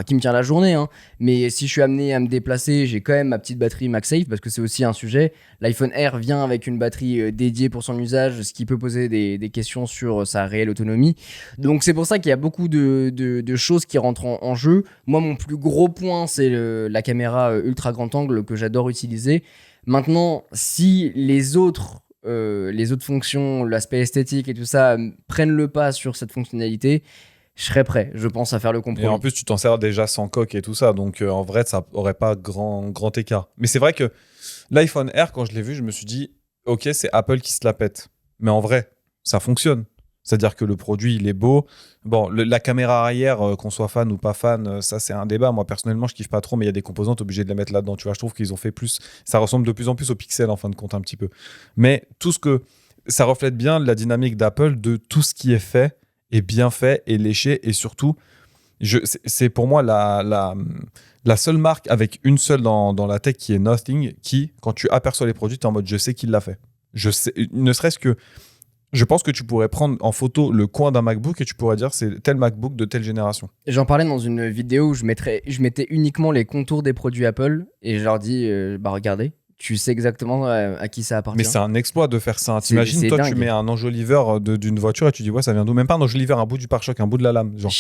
qui me tient la journée, hein. Mais si je suis amené à me déplacer, j'ai quand même ma petite batterie MagSafe parce que c'est aussi un sujet. L'iPhone Air vient avec une batterie dédiée pour son usage, ce qui peut poser des questions sur sa réelle autonomie. Donc c'est pour ça qu'il y a beaucoup de choses qui rentrent en jeu. Moi, mon plus gros point, c'est la caméra ultra grand angle que j'adore utiliser. Maintenant, si les autres fonctions, l'aspect esthétique et tout ça prennent le pas sur cette fonctionnalité, je serais prêt, je pense, à faire le compromis. Et en plus, tu t'en sers déjà sans coque et tout ça, donc en vrai, ça aurait pas grand écart. Mais c'est vrai que l'iPhone Air, quand je l'ai vu, je me suis dit, ok, c'est Apple qui se la pète. Mais en vrai, ça fonctionne. C'est-à-dire que le produit, il est beau. Bon, la caméra arrière, qu'on soit fan ou pas fan, ça, c'est un débat. Moi, personnellement, je kiffe pas trop, mais il y a des composantes obligées de les mettre là-dedans. Tu vois, je trouve qu'ils ont fait plus. Ça ressemble de plus en plus au Pixel, en fin de compte, un petit peu. Mais ça reflète bien la dynamique d'Apple de tout ce qui est fait, est bien fait, est léché. Et surtout, c'est pour moi la seule marque avec une seule dans la tech qui est Nothing, qui, quand tu aperçois les produits, tu es en mode, je sais qui l'a fait. Je sais, ne serait-ce que. Je pense que tu pourrais prendre en photo le coin d'un MacBook et tu pourrais dire c'est tel MacBook de telle génération. J'en parlais dans une vidéo où je mettais uniquement les contours des produits Apple et je leur dis regardez, tu sais exactement à qui ça appartient. Mais c'est un exploit de faire ça. T'imagines, toi, dingue. Tu mets un enjoliveur d'une voiture et tu dis, ouais, ça vient d'où? Même pas un enjoliveur, un bout du pare-choc, un bout de la lame. Genre,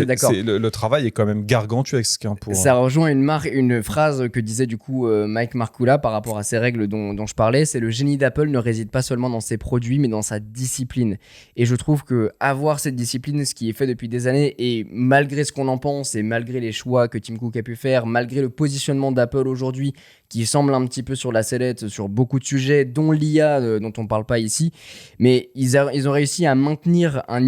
d'accord. Le travail est quand même gargantuesque. Ça rejoint une phrase que disait du coup Mike Markula par rapport à ces règles dont je parlais. C'est le génie d'Apple ne réside pas seulement dans ses produits, mais dans sa discipline. Et je trouve que avoir cette discipline, ce qui est fait depuis des années, et malgré ce qu'on en pense, et malgré les choix que Tim Cook a pu faire, malgré le positionnement d'Apple aujourd'hui, qui semble un petit peu sur la sellette sur beaucoup de sujets, dont l'IA dont on ne parle pas ici. Mais ils ont réussi à maintenir un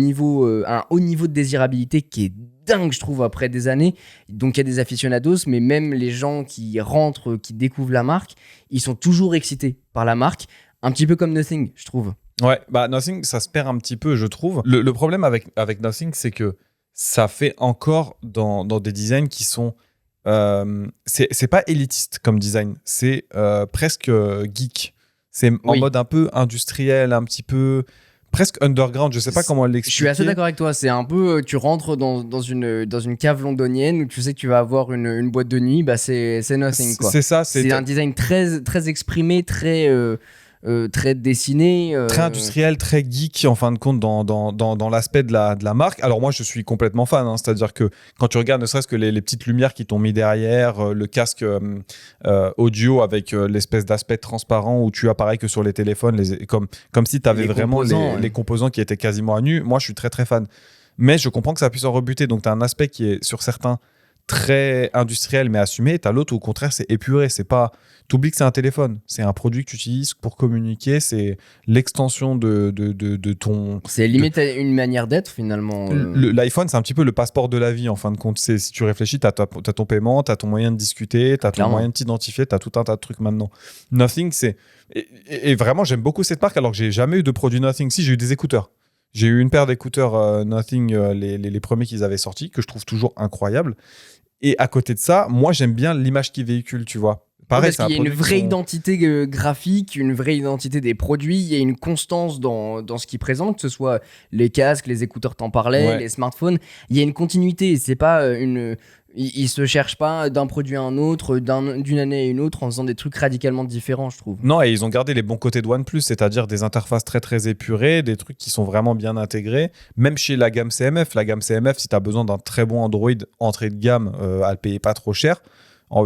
haut niveau de désirabilité qui est dingue, je trouve, après des années. Donc il y a des aficionados, mais même les gens qui rentrent, qui découvrent la marque, ils sont toujours excités par la marque. Un petit peu comme Nothing, je trouve. Ouais, bah Nothing, ça se perd un petit peu, je trouve. Le problème avec Nothing, c'est que ça fait encore dans des designs qui sont... c'est pas élitiste comme design, c'est presque geek. C'est en mode un peu industriel, un petit peu presque underground. Je sais pas comment l'expliquer. Je suis assez d'accord avec toi. C'est un peu, tu rentres dans une cave londonienne où tu sais que tu vas avoir une boîte de nuit. Bah c'est Nothing quoi. C'est ça. C'est un design très très exprimé, très très dessiné. Très industriel, très geek en fin de compte dans l'aspect de la marque. Alors moi je suis complètement fan, hein, c'est-à-dire que quand tu regardes ne serait-ce que les petites lumières qui t'ont mis derrière, le casque audio avec l'espèce d'aspect transparent où tu apparais que sur les téléphones, comme si tu avais vraiment les composants qui étaient quasiment à nu, moi je suis très très fan. Mais je comprends que ça puisse en rebuter, donc tu as un aspect qui est sur certains très industriel mais assumé, tu as l'autre au contraire c'est épuré, c'est pas... T'oublies que c'est un téléphone, c'est un produit que tu utilises pour communiquer, c'est l'extension de ton... C'est limite une manière d'être finalement. L'iPhone, c'est un petit peu le passeport de la vie en fin de compte. Si tu réfléchis, t'as ton paiement, t'as ton moyen de discuter, t'as ton moyen de t'identifier, t'as tout un tas de trucs maintenant. Nothing, c'est... Et vraiment, j'aime beaucoup cette marque alors que j'ai jamais eu de produit Nothing. Si, j'ai eu des écouteurs. J'ai eu une paire d'écouteurs Nothing, les premiers qu'ils avaient sortis, que je trouve toujours incroyables. Et à côté de ça, moi, j'aime bien l'image qu'ils véhiculent, tu vois. Pareil, parce qu'il y a une vraie identité graphique, une vraie identité des produits, il y a une constance dans ce qu'ils présentent, que ce soit les casques, les écouteurs, t'en parlais, les smartphones. Il y a une continuité, c'est pas une... Ils se cherchent pas d'un produit à un autre, d'une année à une autre en faisant des trucs radicalement différents, je trouve. Non, et ils ont gardé les bons côtés de OnePlus, c'est-à-dire des interfaces très très épurées, des trucs qui sont vraiment bien intégrés. Même chez la gamme CMF, si tu as besoin d'un très bon Android entrée de gamme à le payer pas trop cher,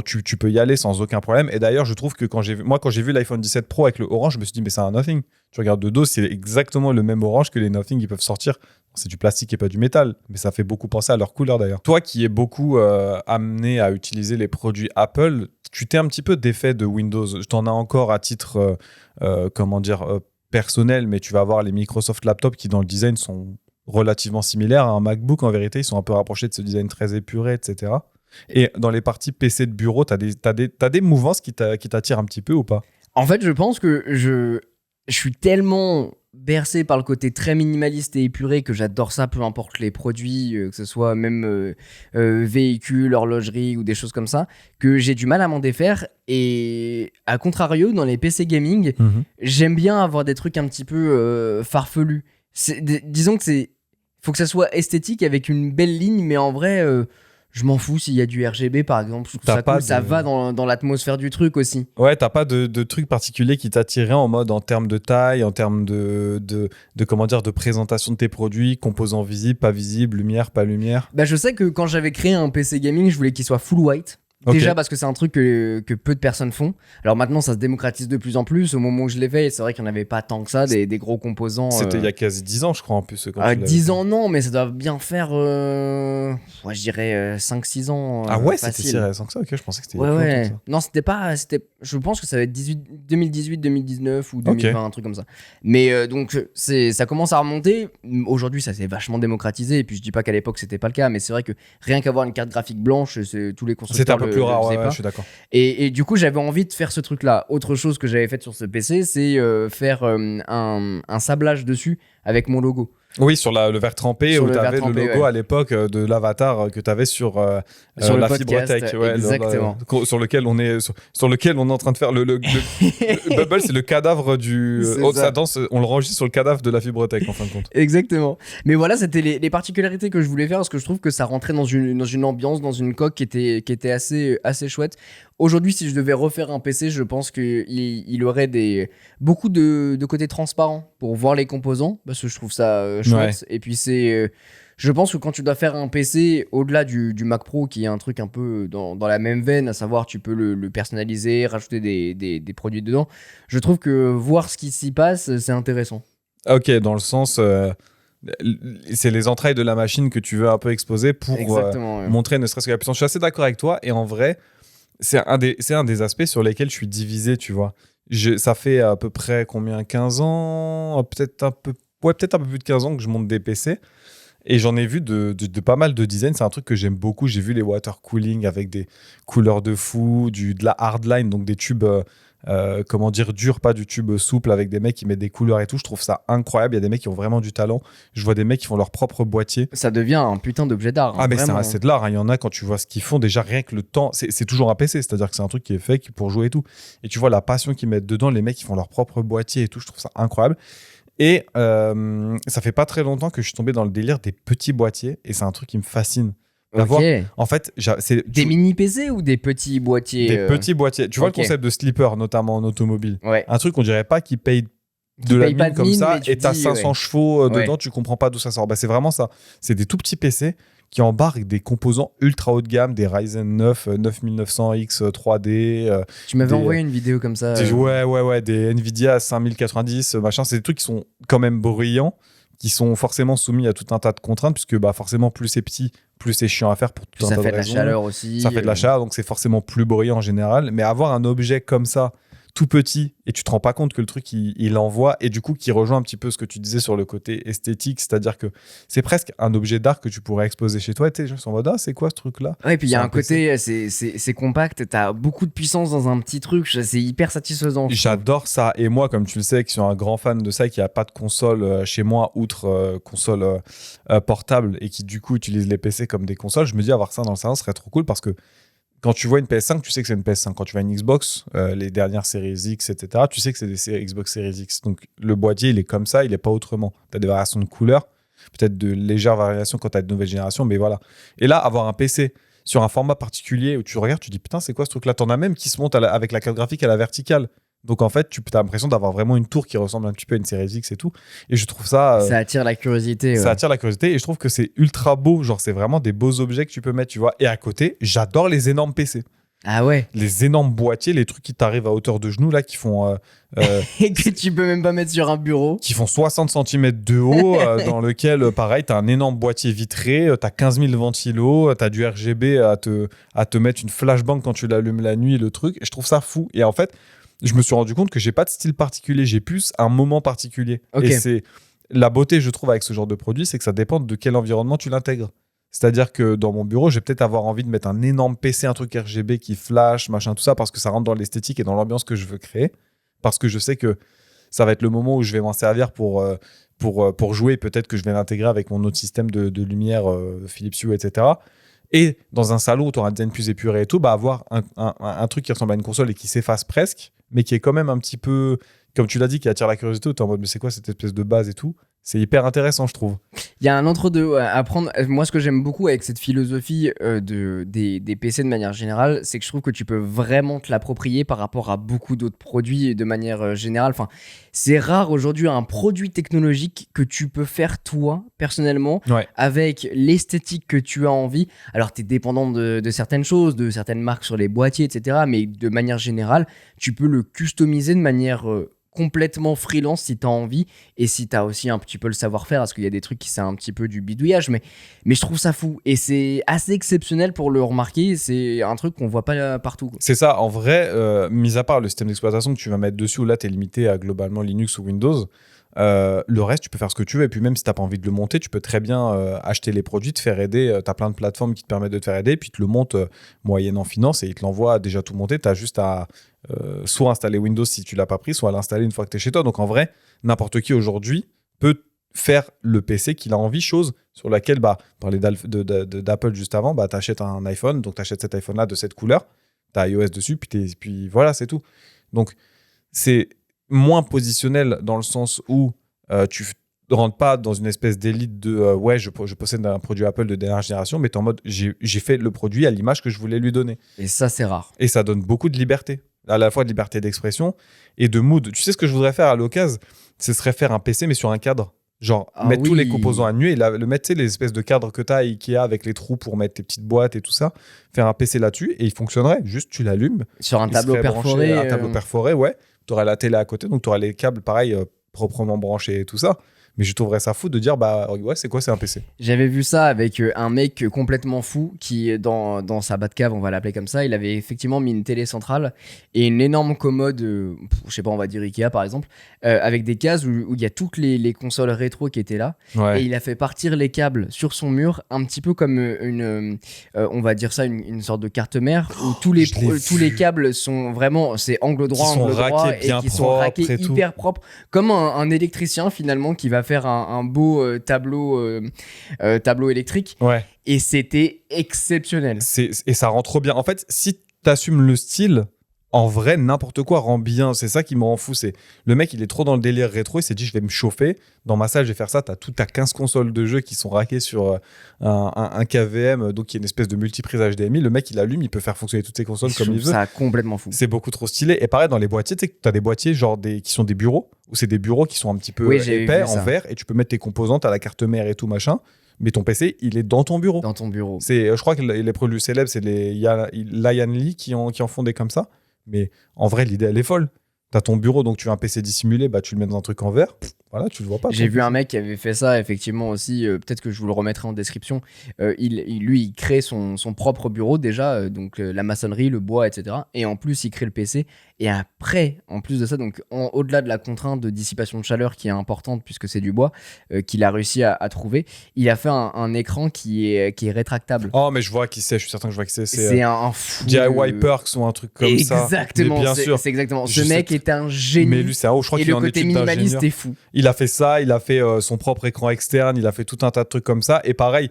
tu peux y aller sans aucun problème. Et d'ailleurs, je trouve que quand j'ai vu l'iPhone 17 Pro avec le orange, je me suis dit, mais c'est un Nothing. Tu regardes de dos, c'est exactement le même orange que les Nothing qui peuvent sortir. C'est du plastique et pas du métal, mais ça fait beaucoup penser à leur couleur d'ailleurs. Toi qui es beaucoup amené à utiliser les produits Apple, tu t'es un petit peu défait de Windows. Je t'en ai encore à titre, personnel, mais tu vas avoir les Microsoft Laptops qui dans le design sont relativement similaires à un MacBook. En vérité, ils sont un peu rapprochés de ce design très épuré, etc. Et dans les parties PC de bureau, t'as des mouvances qui t'attirent un petit peu ou pas? En fait, je pense que je suis tellement bercé par le côté très minimaliste et épuré que j'adore ça, peu importe les produits, que ce soit même véhicules, horlogerie ou des choses comme ça, que j'ai du mal à m'en défaire. Et à contrario, dans les PC gaming, j'aime bien avoir des trucs un petit peu farfelus. Disons que faut que ça soit esthétique avec une belle ligne, mais en vrai... je m'en fous s'il y a du RGB par exemple, je trouve ça cool, ça va dans l'atmosphère du truc aussi. Ouais, t'as pas de truc particulier qui t'attirait en termes de taille, en termes de présentation de tes produits, composants visibles, pas visibles, lumière, pas lumière. Bah je sais que quand j'avais créé un PC gaming, je voulais qu'il soit full white. Okay. Déjà parce que c'est un truc que peu de personnes font. Alors maintenant ça se démocratise de plus en plus. Au moment où je l'ai fait, c'est vrai qu'il n'y en avait pas tant que ça, des gros composants. C'était il y a quasi 10 ans je crois en plus. 10 ans non, mais ça doit bien faire je dirais 5-6 ans. Ah ouais, c'était si récent que ça. Ok, je pensais que c'était ouais. Non, je pense que ça va être 2018, 2019 ou 2020, un truc comme ça. Mais donc ça commence à remonter. Aujourd'hui ça s'est vachement démocratisé. Et puis je dis pas qu'à l'époque c'était pas le cas, mais c'est vrai que rien qu'avoir une carte graphique blanche, tous les constructeurs c'était un peu plus rare, je suis d'accord. Et du coup, j'avais envie de faire ce truc-là. Autre chose que j'avais fait sur ce PC, c'est faire un sablage dessus avec mon logo. Oui, sur le verre trempé, où tu avais le logo à l'époque de l'avatar que tu avais sur la Fibrotech. Ouais, exactement. Sur lequel on est en train de faire le Bubble, c'est le cadavre du... sa danse, on le range sur le cadavre de la Fibrotech en fin de compte. Exactement. Mais voilà, c'était les particularités que je voulais faire parce que je trouve que ça rentrait dans une ambiance, dans une coque qui était assez chouette. Aujourd'hui, si je devais refaire un PC, je pense qu'il aurait beaucoup de côté transparent pour voir les composants, parce que je trouve ça chouette. Ouais. Et puis je pense que quand tu dois faire un PC, au-delà du Mac Pro, qui est un truc un peu dans la même veine, à savoir tu peux le personnaliser, rajouter des produits dedans, je trouve que voir ce qui s'y passe, c'est intéressant. Ok, dans le sens... c'est les entrailles de la machine que tu veux un peu exposer pour montrer ne serait-ce que la puissance. Je suis assez d'accord avec toi, et en vrai... C'est un des aspects sur lesquels je suis divisé, tu vois. Ça fait à peu près combien, 15 ans, peut-être un peu plus de 15 ans que je monte des PC. Et j'en ai vu de pas mal de designs. C'est un truc que j'aime beaucoup. J'ai vu les water cooling avec des couleurs de fou, de la hardline, donc des tubes... dur, pas du tube souple avec des mecs qui mettent des couleurs et tout. Je trouve ça incroyable. Il y a des mecs qui ont vraiment du talent. Je vois des mecs qui font leur propre boîtier. Ça devient un putain d'objet d'art. Ah, mais c'est de l'art. Il y en a, quand tu vois ce qu'ils font, déjà rien que le temps, c'est toujours un PC. C'est-à-dire que c'est un truc qui est fait pour jouer et tout. Et tu vois la passion qu'ils mettent dedans. Les mecs qui font leur propre boîtier et tout. Je trouve ça incroyable. Et ça fait pas très longtemps que je suis tombé dans le délire des petits boîtiers. Et c'est un truc qui me fascine. D'avoir, Ok. en fait, Des mini PC ou des petits boîtiers des petits boîtiers. Tu vois ok. le concept de slipper, notamment en automobile. Ouais. Un truc, on dirait pas qu'il paye Qui de la paye pas mine de comme mine, ça mais tu et t'as dis, 500 ouais. chevaux Ouais. dedans, tu comprends pas d'où ça sort. Bah, c'est vraiment ça. C'est des tout petits PC qui embarquent des composants ultra haut de gamme, des Ryzen 9 9900X 3D, Tu m'avais des- envoyé une vidéo comme ça. ouais, des Nvidia 5090, machin. C'est des trucs qui sont quand même bruyants, qui sont forcément soumis à tout un tas de contraintes, puisque bah, forcément, plus c'est petit, plus c'est chiant à faire pour tout Puis un ça tas fait de de la raisons. chaleur aussi. Ça fait de la chaleur, donc c'est forcément plus bruyant en général. Mais avoir un objet comme ça, tout petit, et tu te rends pas compte que le truc, il envoie, et du coup, qui rejoint un petit peu ce que tu disais sur le côté esthétique, c'est-à-dire que c'est presque un objet d'art que tu pourrais exposer chez toi, et tu sais, les gens sont en mode, ah, c'est quoi ce truc-là? Ouais, puis il y a C'est un un PC. côté, c'est compact, t'as beaucoup de puissance dans un petit truc, c'est hyper satisfaisant. je trouve. J'adore ça, et moi, comme tu le sais, qui suis un grand fan de ça, et qui a pas de console chez moi, outre console portable, et qui du coup utilise les PC comme des consoles, je me dis, avoir ça dans le salon serait trop cool, parce que quand tu vois une PS5, tu sais que c'est une PS5. Quand tu vois une Xbox, les dernières séries X, etc., tu sais que c'est des Xbox Series X. Donc le boîtier, il est comme ça, il n'est pas autrement. Tu as des variations de couleurs, peut-être de légères variations quand tu as de nouvelles générations, mais voilà. Et là, avoir un PC sur un format particulier où tu regardes, tu dis putain, c'est quoi ce truc-là? T'en as même qui se monte avec la carte graphique à la verticale. Donc en fait, tu as l'impression d'avoir vraiment une tour qui ressemble un petit peu à une série X et tout. Et je trouve ça. Ça attire la curiosité. Ça ouais. attire la curiosité et je trouve que c'est ultra beau. Genre, c'est vraiment des beaux objets que tu peux mettre, tu vois. Et à côté, j'adore les énormes PC. Ah ouais. Les énormes boîtiers, les trucs qui t'arrivent à hauteur de genou, là, qui font Et que tu peux même pas mettre sur un bureau. 60 cm de haut, dans lequel, pareil, t'as un énorme boîtier vitré, t'as 15 000 ventilos, t'as du RGB à te mettre une flashbang quand tu l'allumes la nuit, le truc. Et je trouve ça fou. Et en fait, je me suis rendu compte que j'ai pas de style particulier, j'ai plus un moment particulier. Ok. Et c'est la beauté, je trouve, avec ce genre de produit, c'est que ça dépend de quel environnement tu l'intègres. C'est-à-dire que dans mon bureau, je vais peut-être avoir envie de mettre un énorme PC, un truc RGB qui flash, machin, tout ça, parce que ça rentre dans l'esthétique et dans l'ambiance que je veux créer. Parce que je sais que ça va être le moment où je vais m'en servir pour jouer. Peut-être que je vais l'intégrer avec mon autre système de lumière, Philips Hue, etc. Et dans un salon où tu auras un design plus épuré et tout, bah avoir un truc qui ressemble à une console et qui s'efface presque, mais qui est quand même un petit peu, comme tu l'as dit, qui attire la curiosité, où tu es en mode, mais c'est quoi cette espèce de base et tout? C'est hyper intéressant, je trouve. Il y a un entre-deux à prendre. Moi, ce que j'aime beaucoup avec cette philosophie des PC de manière générale, c'est que je trouve que tu peux vraiment te l'approprier par rapport à beaucoup d'autres produits de manière générale. Enfin, c'est rare aujourd'hui un produit technologique que tu peux faire toi, personnellement, Ouais. avec l'esthétique que tu as envie. Alors, tu es dépendant de certaines choses, de certaines marques sur les boîtiers, etc. Mais de manière générale, tu peux le customiser de manière complètement freelance si tu as envie et si tu as aussi un petit peu le savoir-faire, parce qu'il y a des trucs qui c'est un petit peu du bidouillage, mais je trouve ça fou et c'est assez exceptionnel pour le remarquer. C'est un truc qu'on voit pas partout. C'est ça, en vrai, mis à part le système d'exploitation que tu vas mettre dessus, où là, tu es limité à globalement Linux ou Windows, le reste, tu peux faire ce que tu veux. Et puis même si tu n'as pas envie de le monter, tu peux très bien acheter les produits, te faire aider. Tu as plein de plateformes qui te permettent de te faire aider, puis te le montent moyennant finance et ils te l'envoient déjà tout monté. Tu as juste à soit installer Windows si tu l'as pas pris, soit à l'installer une fois que tu es chez toi. Donc en vrai, n'importe qui aujourd'hui peut faire le PC qu'il a envie, chose sur laquelle, parler d'Apple juste avant, tu achètes un iPhone, donc tu achètes cet iPhone-là de cette couleur, tu as iOS dessus, puis voilà, c'est tout. Donc c'est moins positionnel dans le sens où tu ne rentres pas dans une espèce d'élite de ouais, je possède un produit Apple de dernière génération, mais tu es en mode j'ai fait le produit à l'image que je voulais lui donner. Et ça, c'est rare. Et ça donne beaucoup de liberté, à la fois de liberté d'expression et de mood. Tu sais ce que je voudrais faire à l'occasion? Ce serait faire un PC mais sur un cadre. Genre, mettre tous les composants à nu et le mettre, tu sais, les espèces de cadres que tu as à Ikea avec les trous pour mettre tes petites boîtes et tout ça. Faire un PC là-dessus et il fonctionnerait. Juste, tu l'allumes. Sur un il tableau serait perforé. branché, un tableau perforé, ouais. Tu aurais la télé à côté, donc tu aurais les câbles, pareil, proprement branchés et tout ça. Mais je trouverais ça fou de dire, ouais, c'est quoi, c'est un PC. J'avais vu ça avec un mec complètement fou qui, dans sa Batcave, on va l'appeler comme ça, il avait effectivement mis une télé centrale et une énorme commode, je sais pas, on va dire Ikea par exemple, avec des cases où il y a toutes les consoles rétro qui étaient là. Ouais. Et il a fait partir les câbles sur son mur, un petit peu comme on va dire ça, une sorte de carte mère, où tous les câbles sont vraiment, c'est angle droit, Qui sont angle droit, raqués bien et qui sont propres raqués et tout. hyper propres, comme un électricien finalement qui va faire un beau tableau électrique. Ouais. Et c'était exceptionnel. Et ça rend trop bien. En fait, si tu assumes le style, En vrai, n'importe quoi rend bien. C'est ça qui me rend fou. C'est le mec, il est trop dans le délire rétro. Il s'est dit, je vais me chauffer. Dans ma salle, je vais faire ça. T'as 15 consoles de jeux qui sont rackées sur un KVM, donc qui est une espèce de multiprise HDMI. Le mec, il allume, il peut faire fonctionner toutes ses consoles comme il veut. Ça complètement fou. C'est beaucoup trop stylé. Et pareil, dans les boîtiers, tu sais que t'as des boîtiers qui sont des bureaux, où c'est des bureaux qui sont un petit peu épais, en verre, et tu peux mettre tes composantes à la carte mère et tout, machin. Mais ton PC, il est dans ton bureau. Dans ton bureau. Je crois que les produits célèbres, c'est les Lion Lee qui en font des comme ça. Mais en vrai, l'idée, elle est folle. T'as ton bureau, donc tu as un PC dissimulé, bah tu le mets dans un truc en verre. Voilà, tu le vois pas. J'ai vu un mec qui avait fait ça, effectivement, aussi. Peut-être que je vous le remettrai en description. Il crée son propre bureau, déjà. Donc, la maçonnerie, le bois, etc. Et en plus, il crée le PC. Et après, en plus de ça, donc au-delà de la contrainte de dissipation de chaleur qui est importante, puisque c'est du bois, qu'il a réussi à trouver, il a fait un écran qui est rétractable. Oh, mais je vois qui c'est. Je suis certain que je vois qui c'est. C'est un fou. DIY Perks ou un truc comme ça. Exactement. Bien sûr. C'est exactement. Ce mec est un génie. Mais lui, c'est je crois et qu'il est le en côté études minimaliste d'ingénieur. est fou. Il a fait ça, il a fait son propre écran externe, il a fait tout un tas de trucs comme ça. Et pareil,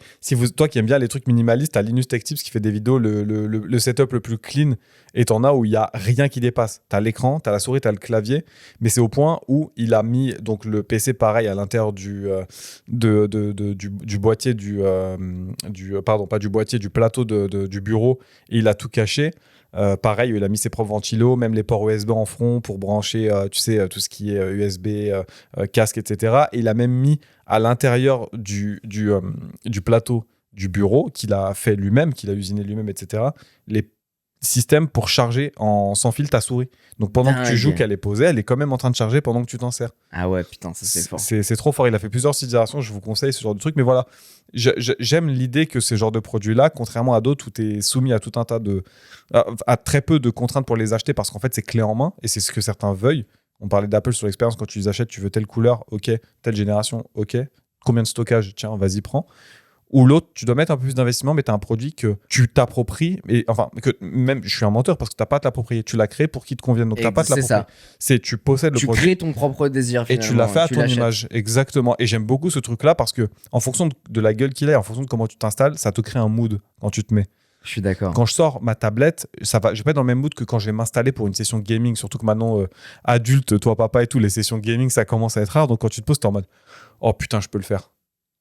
toi qui aimes bien les trucs minimalistes, t'as Linus Tech Tips qui fait des vidéos, le setup le plus clean, et t'en as où il y a rien qui dépasse. T'as l'écran, t'as la souris, t'as le clavier, mais c'est au point où il a mis donc le PC pareil à l'intérieur du boîtier pardon, pas du boîtier, du plateau du bureau, et il a tout caché. Pareil, il a mis ses propres ventilos, même les ports USB en front pour brancher, tout ce qui est USB, casque, etc. Et il a même mis à l'intérieur du plateau du bureau qu'il a fait lui-même, qu'il a usiné lui-même, etc. les systèmes pour charger sans fil ta souris. Donc pendant que tu joues, qu'elle est posée, elle est quand même en train de charger pendant que tu t'en sers. Ah ouais, putain, ça c'est fort. C'est trop fort. Il a fait plusieurs itérations, je vous conseille ce genre de truc. Mais voilà, j'aime l'idée que ces genres de produits-là, contrairement à d'autres où tu es soumis à tout un tas à très peu de contraintes pour les acheter, parce qu'en fait c'est clé en main et c'est ce que certains veuillent. On parlait d'Apple sur l'expérience, quand tu les achètes, tu veux telle couleur, ok, telle génération, ok, combien de stockage, tiens, vas-y, prends. Ou l'autre, tu dois mettre un peu plus d'investissement, mais tu as un produit que tu t'appropries. Que même, je suis un menteur parce que tu n'as pas à te l'approprier. Tu l'as créé pour qu'il te convienne. Donc, tu n'as pas à te l'approprier. Tu possèdes le produit. Tu crées ton propre désir, et tu l'as fait à ton image. Exactement. Et j'aime beaucoup ce truc-là parce que, en fonction de la gueule qu'il a, en fonction de comment tu t'installes, ça te crée un mood quand tu te mets. Je suis d'accord. Quand je sors ma tablette, je vais pas être dans le même mood que quand je vais m'installer pour une session gaming. Surtout que maintenant, adulte, toi, papa et tout, les sessions gaming, ça commence à être rare. Donc, quand tu te poses, tu es en mode oh putain, je peux le faire.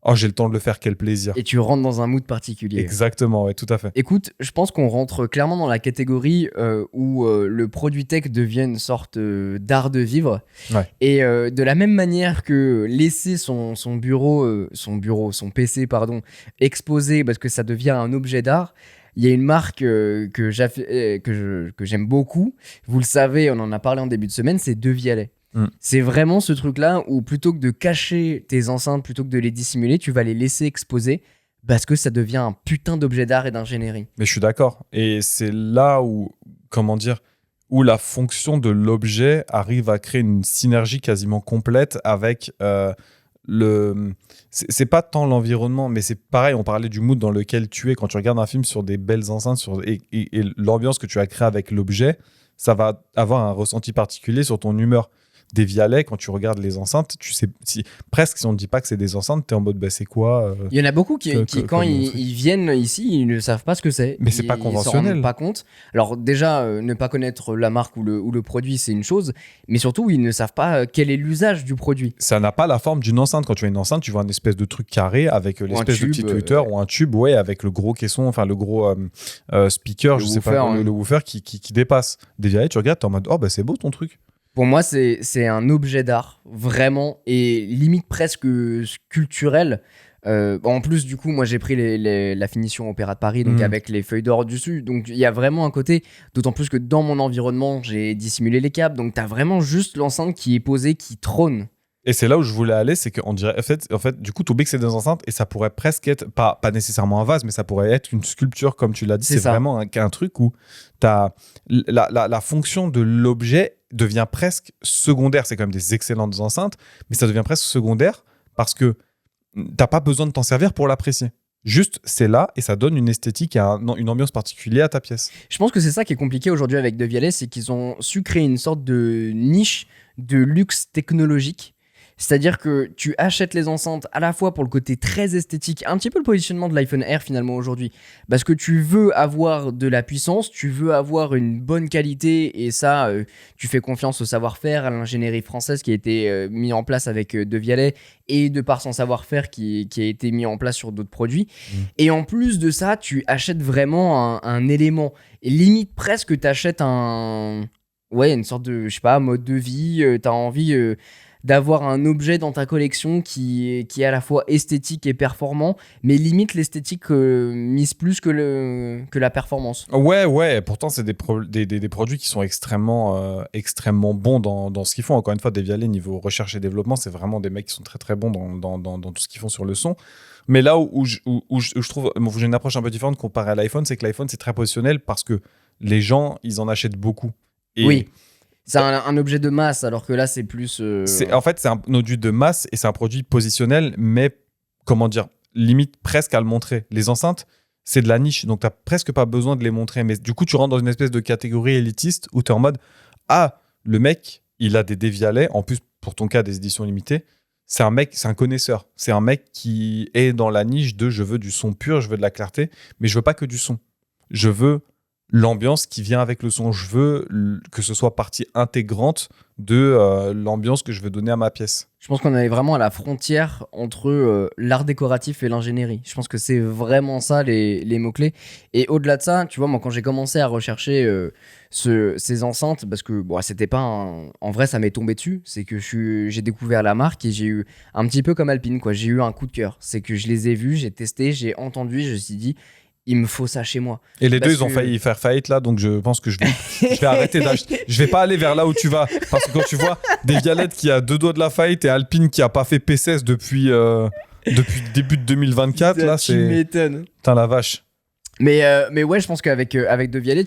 Oh, j'ai le temps de le faire, quel plaisir. Et tu rentres dans un mood particulier. Exactement, ouais, tout à fait. Écoute, je pense qu'on rentre clairement dans la catégorie où le produit tech devient une sorte d'art de vivre. Ouais. Et de la même manière que laisser son PC, exposé parce que ça devient un objet d'art, il y a une marque que j'aime beaucoup. Vous le savez, on en a parlé en début de semaine, c'est Devialet. C'est vraiment ce truc-là où plutôt que de cacher tes enceintes, plutôt que de les dissimuler, tu vas les laisser exposer parce que ça devient un putain d'objet d'art et d'ingénierie. Mais je suis d'accord. Et c'est là où, où la fonction de l'objet arrive à créer une synergie quasiment complète avec c'est pas tant l'environnement, mais c'est pareil, on parlait du mood dans lequel tu es quand tu regardes un film sur des belles enceintes et l'ambiance que tu as créée avec l'objet, ça va avoir un ressenti particulier sur ton humeur. Des Vialet, quand tu regardes les enceintes, tu sais, presque si on ne dit pas que c'est des enceintes, tu es en mode c'est quoi Il y en a beaucoup qui quand ils viennent ici, ils ne savent pas ce que c'est. Mais c'est pas conventionnel. Ils s'en rendent pas compte. Alors déjà, ne pas connaître la marque ou le produit, c'est une chose, mais surtout, ils ne savent pas quel est l'usage du produit. Ça n'a pas la forme d'une enceinte. Quand tu as une enceinte, tu vois un espèce de truc carré avec l'espèce de petit tweeter ou un tube, ouais, avec le gros caisson, enfin le gros speaker, le woofer qui dépasse. Des Vialet, tu regardes, tu es en mode oh, c'est beau ton truc. Pour moi, c'est un objet d'art, vraiment, et limite presque sculpturel. En plus, du coup, moi, j'ai pris la finition Opéra de Paris, donc avec les feuilles d'or dessus. Donc, il y a vraiment un côté, d'autant plus que dans mon environnement, j'ai dissimulé les câbles. Donc, t'as vraiment juste l'enceinte qui est posée, qui trône. Et c'est là où je voulais aller, c'est qu'on dirait, en fait, du coup, t'oublies que c'est des enceintes et ça pourrait presque être, pas nécessairement un vase, mais ça pourrait être une sculpture, comme tu l'as dit. C'est vraiment un truc où t'as la fonction de l'objet devient presque secondaire. C'est quand même des excellentes enceintes, mais ça devient presque secondaire parce que t'as pas besoin de t'en servir pour l'apprécier. Juste, c'est là et ça donne une esthétique et une ambiance particulière à ta pièce. Je pense que c'est ça qui est compliqué aujourd'hui avec Devialet, c'est qu'ils ont su créer une sorte de niche de luxe technologique C'est-à-dire que tu achètes les enceintes à la fois pour le côté très esthétique, un petit peu le positionnement de l'iPhone Air finalement aujourd'hui, parce que tu veux avoir de la puissance, tu veux avoir une bonne qualité, et ça, tu fais confiance au savoir-faire, à l'ingénierie française qui a été mis en place avec De Vialet, et de par son savoir-faire qui a été mis en place sur d'autres produits. Et en plus de ça, tu achètes vraiment un élément, et limite presque tu achètes une sorte de, je sais pas, mode de vie, tu as envie d'avoir un objet dans ta collection qui est à la fois esthétique et performant, mais limite l'esthétique mise plus que la performance. Ouais, pourtant c'est des produits qui sont extrêmement bons dans ce qu'ils font. Encore une fois, Devialet, niveau recherche et développement, c'est vraiment des mecs qui sont très très bons dans tout ce qu'ils font sur le son. Mais là où je trouve, j'ai une approche un peu différente comparée à l'iPhone, c'est que l'iPhone c'est très positionnel parce que les gens, ils en achètent beaucoup. Et oui. C'est un objet de masse, alors que là, c'est plus... En fait, c'est un produit de masse et c'est un produit positionnel, mais comment dire, limite presque à le montrer. Les enceintes, c'est de la niche, donc tu n'as presque pas besoin de les montrer. Mais du coup, tu rentres dans une espèce de catégorie élitiste où tu es en mode « Ah, le mec, il a des Devialet, en plus, pour ton cas, des éditions limitées. C'est un mec, c'est un connaisseur. C'est un mec qui est dans la niche de « Je veux du son pur, je veux de la clarté, mais je veux pas que du son. Je veux... » l'ambiance qui vient avec le son. Je veux que ce soit partie intégrante de l'ambiance que je veux donner à ma pièce. Je pense qu'on est vraiment à la frontière entre l'art décoratif et l'ingénierie. Je pense que c'est vraiment ça les mots-clés. Et au-delà de ça, tu vois, moi, quand j'ai commencé à rechercher ces enceintes, parce que c'était pas en vrai, ça m'est tombé dessus, c'est que j'ai découvert la marque et j'ai eu un petit peu comme Alpine, quoi. J'ai eu un coup de cœur. C'est que je les ai vus, j'ai testé, j'ai entendu, je me suis dit, il me faut ça chez moi. Et les deux, ils ont failli faire faillite là, donc je pense que je vais arrêter d'acheter. Je vais pas aller vers là où tu vas, parce que quand tu vois Devialet qui a 2 doigts de la faillite et Alpine qui a pas fait P16 depuis le début de 2024, là, tu m'étonnes. Putain, la vache. Mais ouais, je pense qu'avec Devialet,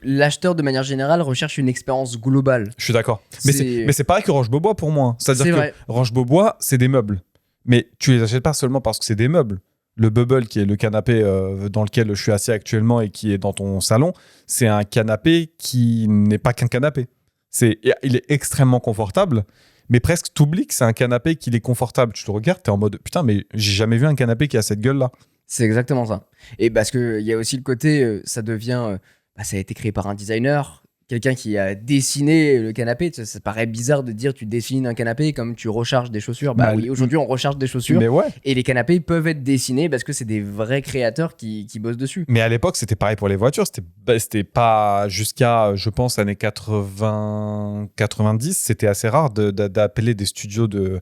l'acheteur de manière générale recherche une expérience globale. Je suis d'accord. Mais c'est pareil que Roche-Beaubois pour moi. C'est-à-dire que Roche-Beaubois, c'est des meubles. Mais tu les achètes pas seulement parce que c'est des meubles. Le Bubble, qui est le canapé dans lequel je suis assis actuellement et qui est dans ton salon, c'est un canapé qui n'est pas qu'un canapé. Il est extrêmement confortable, mais presque t'oublies que c'est un canapé qui est confortable. Tu le regardes, t'es en mode putain, mais j'ai jamais vu un canapé qui a cette gueule-là. C'est exactement ça. Et parce qu'il y a aussi le côté, ça devient... ça a été créé par un designer, quelqu'un qui a dessiné le canapé. Ça paraît bizarre de dire tu dessines un canapé comme tu recharges des chaussures. Oui, aujourd'hui on recharge des chaussures. Mais ouais. Et les canapés peuvent être dessinés parce que c'est des vrais créateurs qui bossent dessus. Mais à l'époque, c'était pareil pour les voitures. C'était pas jusqu'à, je pense, années 80-90. C'était assez rare d'appeler des studios de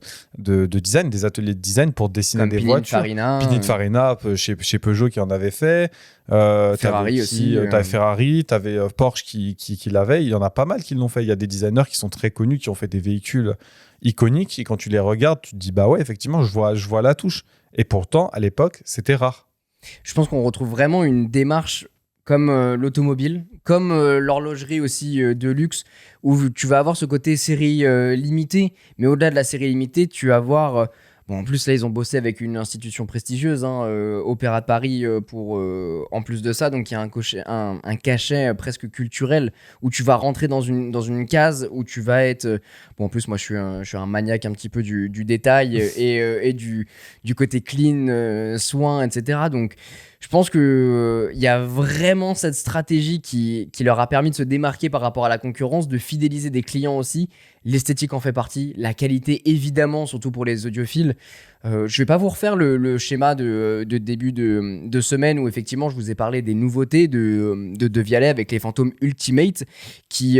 design, des ateliers de design pour dessiner comme des voitures. Pininfarina, chez Peugeot qui en avait fait. Ferrari aussi. T'avais Ferrari, t'avais Porsche qui l'avait. Il y en a pas mal qui l'ont fait. Il y a des designers qui sont très connus, qui ont fait des véhicules iconiques. Et quand tu les regardes, tu te dis, bah ouais, effectivement, je vois la touche. Et pourtant, à l'époque, c'était rare. Je pense qu'on retrouve vraiment une démarche comme l'automobile, comme l'horlogerie aussi de luxe, où tu vas avoir ce côté série limitée. Mais au-delà de la série limitée, tu vas avoir... en plus, là, ils ont bossé avec une institution prestigieuse, Opéra de Paris, pour en plus de ça. Donc, il y a un cachet presque culturel où tu vas rentrer dans une case où tu vas être... en plus, moi, je suis un maniaque un petit peu du détail et du côté clean, soin, etc. Donc, je pense qu'il y a vraiment cette stratégie qui leur a permis de se démarquer par rapport à la concurrence, de fidéliser des clients aussi. L'esthétique en fait partie, la qualité évidemment, surtout pour les audiophiles. Je vais pas vous refaire le schéma de début de semaine où effectivement je vous ai parlé des nouveautés de Vialet avec les fantômes Ultimate qui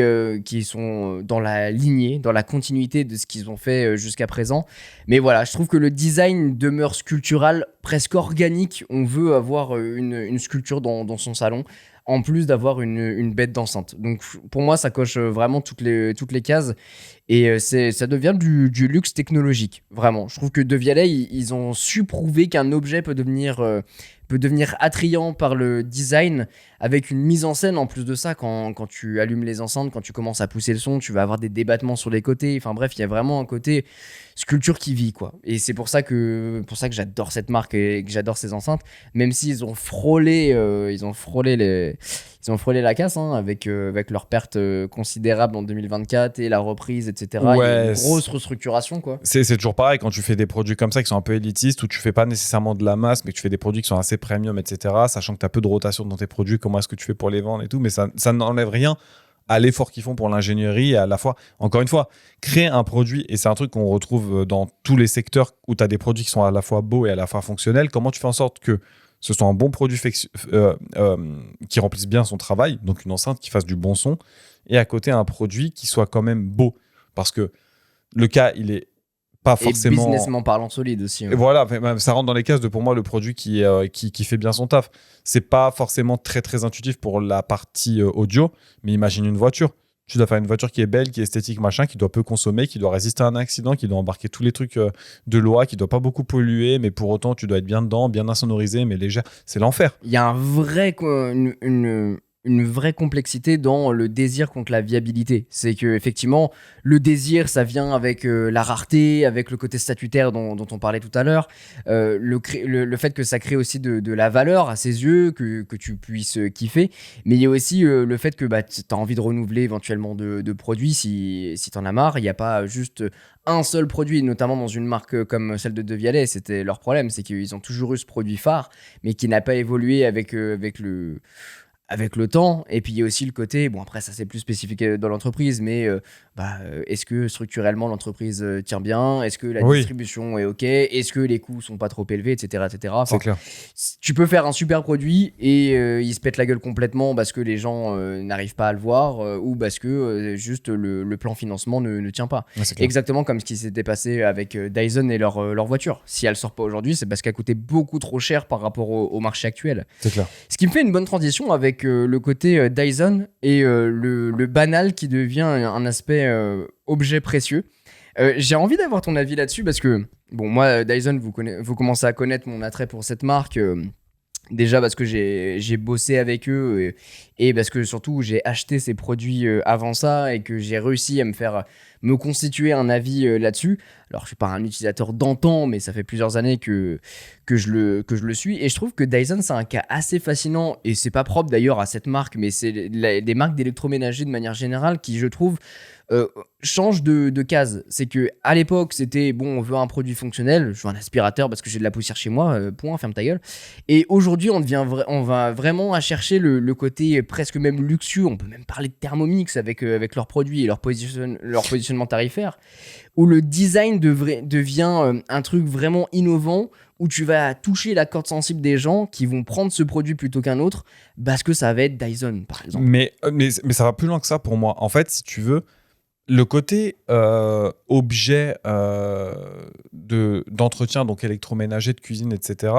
sont dans la lignée, dans la continuité de ce qu'ils ont fait jusqu'à présent. Mais voilà, je trouve que le design demeure sculptural, presque organique. On veut avoir une sculpture dans son salon, en plus d'avoir une bête d'enceinte. Donc pour moi, ça coche vraiment toutes les cases. Et ça devient du luxe technologique, vraiment. Je trouve que De Vialet, ils ont su prouver qu'un objet peut devenir attrayant par le design, avec une mise en scène en plus de ça. Quand tu allumes les enceintes, quand tu commences à pousser le son, tu vas avoir des débattements sur les côtés. Enfin bref, il y a vraiment un côté sculpture qui vit, quoi. Et c'est pour ça que j'adore cette marque et que j'adore ces enceintes, même s'ils ont frôlé la casse avec leur perte considérable en 2024 et la reprise, etc. Il y a Ouais, une grosse restructuration, quoi. C'est toujours pareil quand tu fais des produits comme ça qui sont un peu élitistes, où tu fais pas nécessairement de la masse, mais que tu fais des produits qui sont assez premium, etc., sachant que tu as peu de rotation dans tes produits, comment est-ce que tu fais pour les vendre et tout, mais ça n'enlève rien à l'effort qu'ils font pour l'ingénierie et à la fois, encore une fois, créer un produit, et c'est un truc qu'on retrouve dans tous les secteurs où tu as des produits qui sont à la fois beaux et à la fois fonctionnels. Comment tu fais en sorte que ce soit un bon produit qui remplisse bien son travail, donc une enceinte qui fasse du bon son, et à côté un produit qui soit quand même beau, parce que le cas, il est pas Et forcément... businessment parlant solide aussi. Et voilà, ça rentre dans les cases de, pour moi, le produit qui fait bien son taf. C'est pas forcément très, très intuitif pour la partie audio, mais imagine une voiture. Tu dois faire une voiture qui est belle, qui est esthétique, machin, qui doit peu consommer, qui doit résister à un accident, qui doit embarquer tous les trucs de loi, qui doit pas beaucoup polluer, mais pour autant, tu dois être bien dedans, bien insonorisé, mais légère. C'est l'enfer. Il y a une vraie complexité dans le désir contre la viabilité. C'est que effectivement, le désir, ça vient avec la rareté, avec le côté statutaire dont on parlait tout à l'heure, le fait que ça crée aussi de la valeur à ses yeux, que tu puisses kiffer, mais il y a aussi le fait que tu as envie de renouveler éventuellement de produits si tu en as marre. Il n'y a pas juste un seul produit, notamment dans une marque comme celle de De Vialet. C'était leur problème, c'est qu'ils ont toujours eu ce produit phare, mais qui n'a pas évolué avec le temps. Et puis il y a aussi le côté, bon après ça c'est plus spécifique dans l'entreprise, mais est-ce que structurellement l'entreprise tient bien, est-ce que la distribution est ok, est-ce que les coûts sont pas trop élevés, etc. Enfin, c'est clair. tu peux faire un super produit et il se pète la gueule complètement parce que les gens n'arrivent pas à le voir ou parce que juste le plan financement ne tient pas. Ouais, c'est clair. Exactement comme ce qui s'était passé avec Dyson et leur voiture. Si elle sort pas aujourd'hui, c'est parce qu'elle coûtait beaucoup trop cher par rapport au marché actuel. C'est clair. Ce qui me fait une bonne transition avec le côté Dyson et le banal qui devient un aspect objet précieux. J'ai envie d'avoir ton avis là-dessus parce que, bon, moi, Dyson, vous commencez à connaître mon attrait pour cette marque. Déjà parce que j'ai bossé avec eux et parce que surtout j'ai acheté ces produits avant ça et que j'ai réussi à me constituer un avis là-dessus. Alors je suis pas un utilisateur d'antan, mais ça fait plusieurs années que je le suis et je trouve que Dyson c'est un cas assez fascinant et c'est pas propre d'ailleurs à cette marque, mais c'est des marques d'électroménager de manière générale qui je trouve change de case. C'est que à l'époque c'était bon, on veut un produit fonctionnel, je veux un aspirateur parce que j'ai de la poussière chez moi, point, ferme ta gueule. Et aujourd'hui on va vraiment à chercher le côté presque même luxueux. On peut même parler de Thermomix avec leurs produits et leur positionnement tarifaire, où le design devient un truc vraiment innovant, où tu vas toucher la corde sensible des gens qui vont prendre ce produit plutôt qu'un autre parce que ça va être Dyson par exemple. Mais ça va plus loin que ça pour moi. En fait, si tu veux, le côté objet d'entretien, donc électroménager, de cuisine, etc.,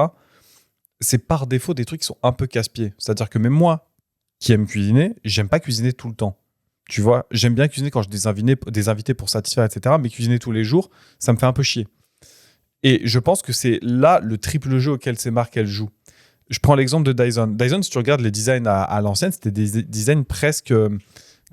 c'est par défaut des trucs qui sont un peu casse-pieds. C'est-à-dire que même moi, qui aime cuisiner, j'aime pas cuisiner tout le temps. Tu vois, j'aime bien cuisiner quand j'ai des invités pour satisfaire, etc., mais cuisiner tous les jours, ça me fait un peu chier. Et je pense que c'est là le triple jeu auquel ces marques, elles jouent. Je prends l'exemple de Dyson. Dyson, si tu regardes les designs à l'ancienne, c'était des designs presque...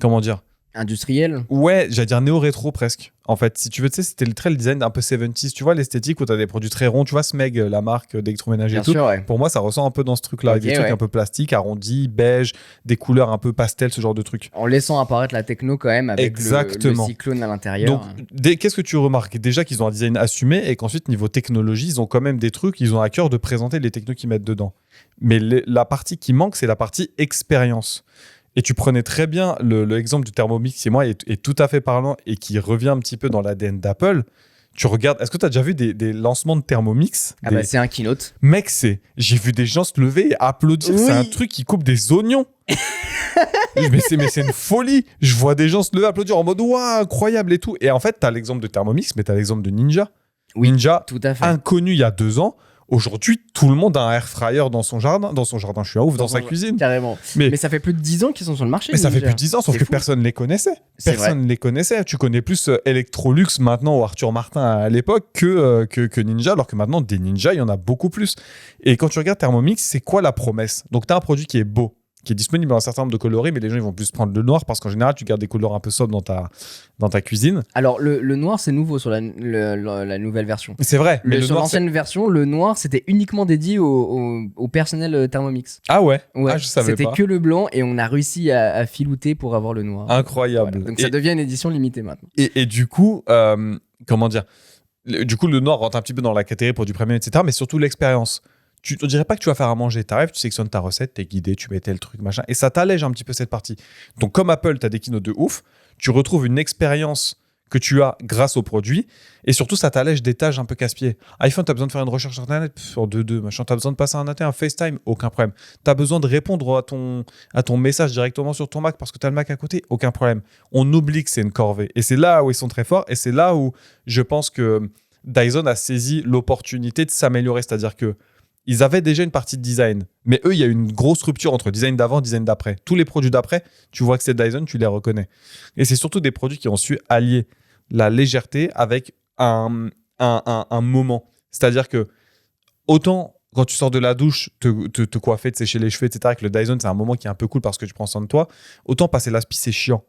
comment dire ? Industriel. Ouais, j'allais dire néo-rétro presque. En fait, si tu veux, tu sais, c'était le design un peu 70s. Tu vois, l'esthétique où tu as des produits très ronds. Tu vois, Smeg, la marque d'électroménager et tout. Bien sûr, ouais. Pour moi, ça ressent un peu dans ce truc-là. Ok, des trucs ouais. un peu plastiques, arrondis, beige, des couleurs un peu pastel, ce genre de trucs. En laissant apparaître la techno quand même avec le cyclone à l'intérieur. Donc, qu'est-ce que tu remarques ? Déjà qu'ils ont un design assumé et qu'ensuite, niveau technologie, ils ont quand même des trucs, ils ont à cœur de présenter les technos qu'ils mettent dedans. Mais la partie qui manque, c'est la partie expérience. Et tu prenais très bien l'exemple du Thermomix qui, moi, est tout à fait parlant et qui revient un petit peu dans l'ADN d'Apple. Tu regardes, est-ce que tu as déjà vu des lancements de Thermomix ? C'est un keynote. Mec, j'ai vu des gens se lever et applaudir. Oui. C'est un truc qui coupe des oignons. mais c'est une folie. Je vois des gens se lever et applaudir en mode waouh, incroyable et tout. Et en fait, tu as l'exemple de Thermomix, mais tu as l'exemple de Ninja. Oui, Ninja, tout à fait. Inconnu il y a 2 ans. Aujourd'hui, tout le monde a un air fryer dans son jardin, je suis un ouf, dans sa cuisine. Carrément. Mais ça fait plus de 10 ans qu'ils sont sur le marché. Mais ça fait plus de 10 ans, sauf que personne ne les connaissait. Personne ne les connaissait. Tu connais plus Electrolux maintenant ou Arthur Martin à l'époque que Ninja, alors que maintenant, des Ninja, il y en a beaucoup plus. Et quand tu regardes Thermomix, c'est quoi la promesse ? Donc, tu as un produit qui est beau, qui est disponible dans un certain nombre de coloris, mais les gens ils vont plus prendre le noir parce qu'en général, tu gardes des couleurs un peu sobres dans ta cuisine. Alors, le noir, c'est nouveau sur la nouvelle version. C'est vrai, mais le Sur noir, l'ancienne version, le noir, c'était uniquement dédié au personnel Thermomix. Ah ouais, Ouais, ah, je savais c'était pas. que le blanc et on a réussi à filouter pour avoir le noir. Incroyable. Voilà. Donc ça devient une édition limitée maintenant. Et du coup, comment dire, du coup, le noir rentre un petit peu dans la catégorie pour du premium, etc. Mais surtout l'expérience. On dirait pas que tu vas faire à manger. T'arrives, tu sélectionnes ta recette, t'es guidé, tu mets tel truc, machin. Et ça t'allège un petit peu cette partie. Donc, comme Apple, t'as des keynotes de ouf. Tu retrouves une expérience que tu as grâce au produit. Et surtout, ça t'allège des tâches un peu casse-pied. iPhone, t'as besoin de faire une recherche sur Internet, sur 2.2, machin. T'as besoin de passer un FaceTime, aucun problème. T'as besoin de répondre à ton message directement sur ton Mac parce que t'as le Mac à côté, aucun problème. On oublie que c'est une corvée. Et c'est là où ils sont très forts. Et c'est là où je pense que Dyson a saisi l'opportunité de s'améliorer. C'est-à-dire que ils avaient déjà une partie de design. Mais eux, il y a une grosse rupture entre design d'avant et design d'après. Tous les produits d'après, tu vois que c'est Dyson, tu les reconnais. Et c'est surtout des produits qui ont su allier la légèreté avec un moment. C'est-à-dire que autant quand tu sors de la douche, te coiffer, te sécher les cheveux, etc., avec le Dyson, c'est un moment qui est un peu cool parce que tu prends soin de toi. Autant passer l'aspi, c'est chiant.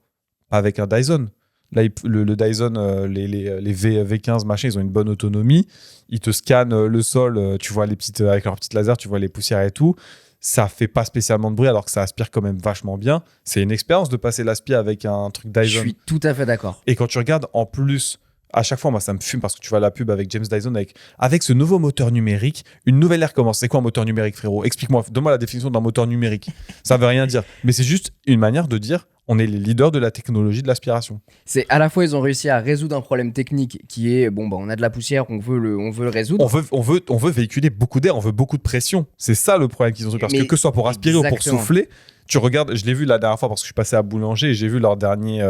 Pas avec un Dyson. Là, le Dyson, les V15, machin, ils ont une bonne autonomie. Ils te scannent le sol, tu vois les petites, avec leurs petites lasers, tu vois les poussières et tout. Ça fait pas spécialement de bruit alors que ça aspire quand même vachement bien. C'est une expérience de passer l'aspi avec un truc Dyson. Je suis tout à fait d'accord. Et quand tu regardes en plus, à chaque fois, moi ça me fume parce que tu vois la pub avec James Dyson avec ce nouveau moteur numérique, une nouvelle ère commence. C'est quoi un moteur numérique, frérot? Explique-moi, donne-moi la définition d'un moteur numérique. Ça veut rien dire. Mais c'est juste une manière de dire on est les leaders de la technologie de l'aspiration. C'est à la fois ils ont réussi à résoudre un problème technique qui est on a de la poussière, on veut le résoudre. On veut véhiculer beaucoup d'air, on veut beaucoup de pression. C'est ça le problème qu'ils ont eu parce que ce soit pour aspirer ou pour souffler. Tu regardes, je l'ai vu la dernière fois parce que je suis passé à Boulanger et j'ai vu leur dernier,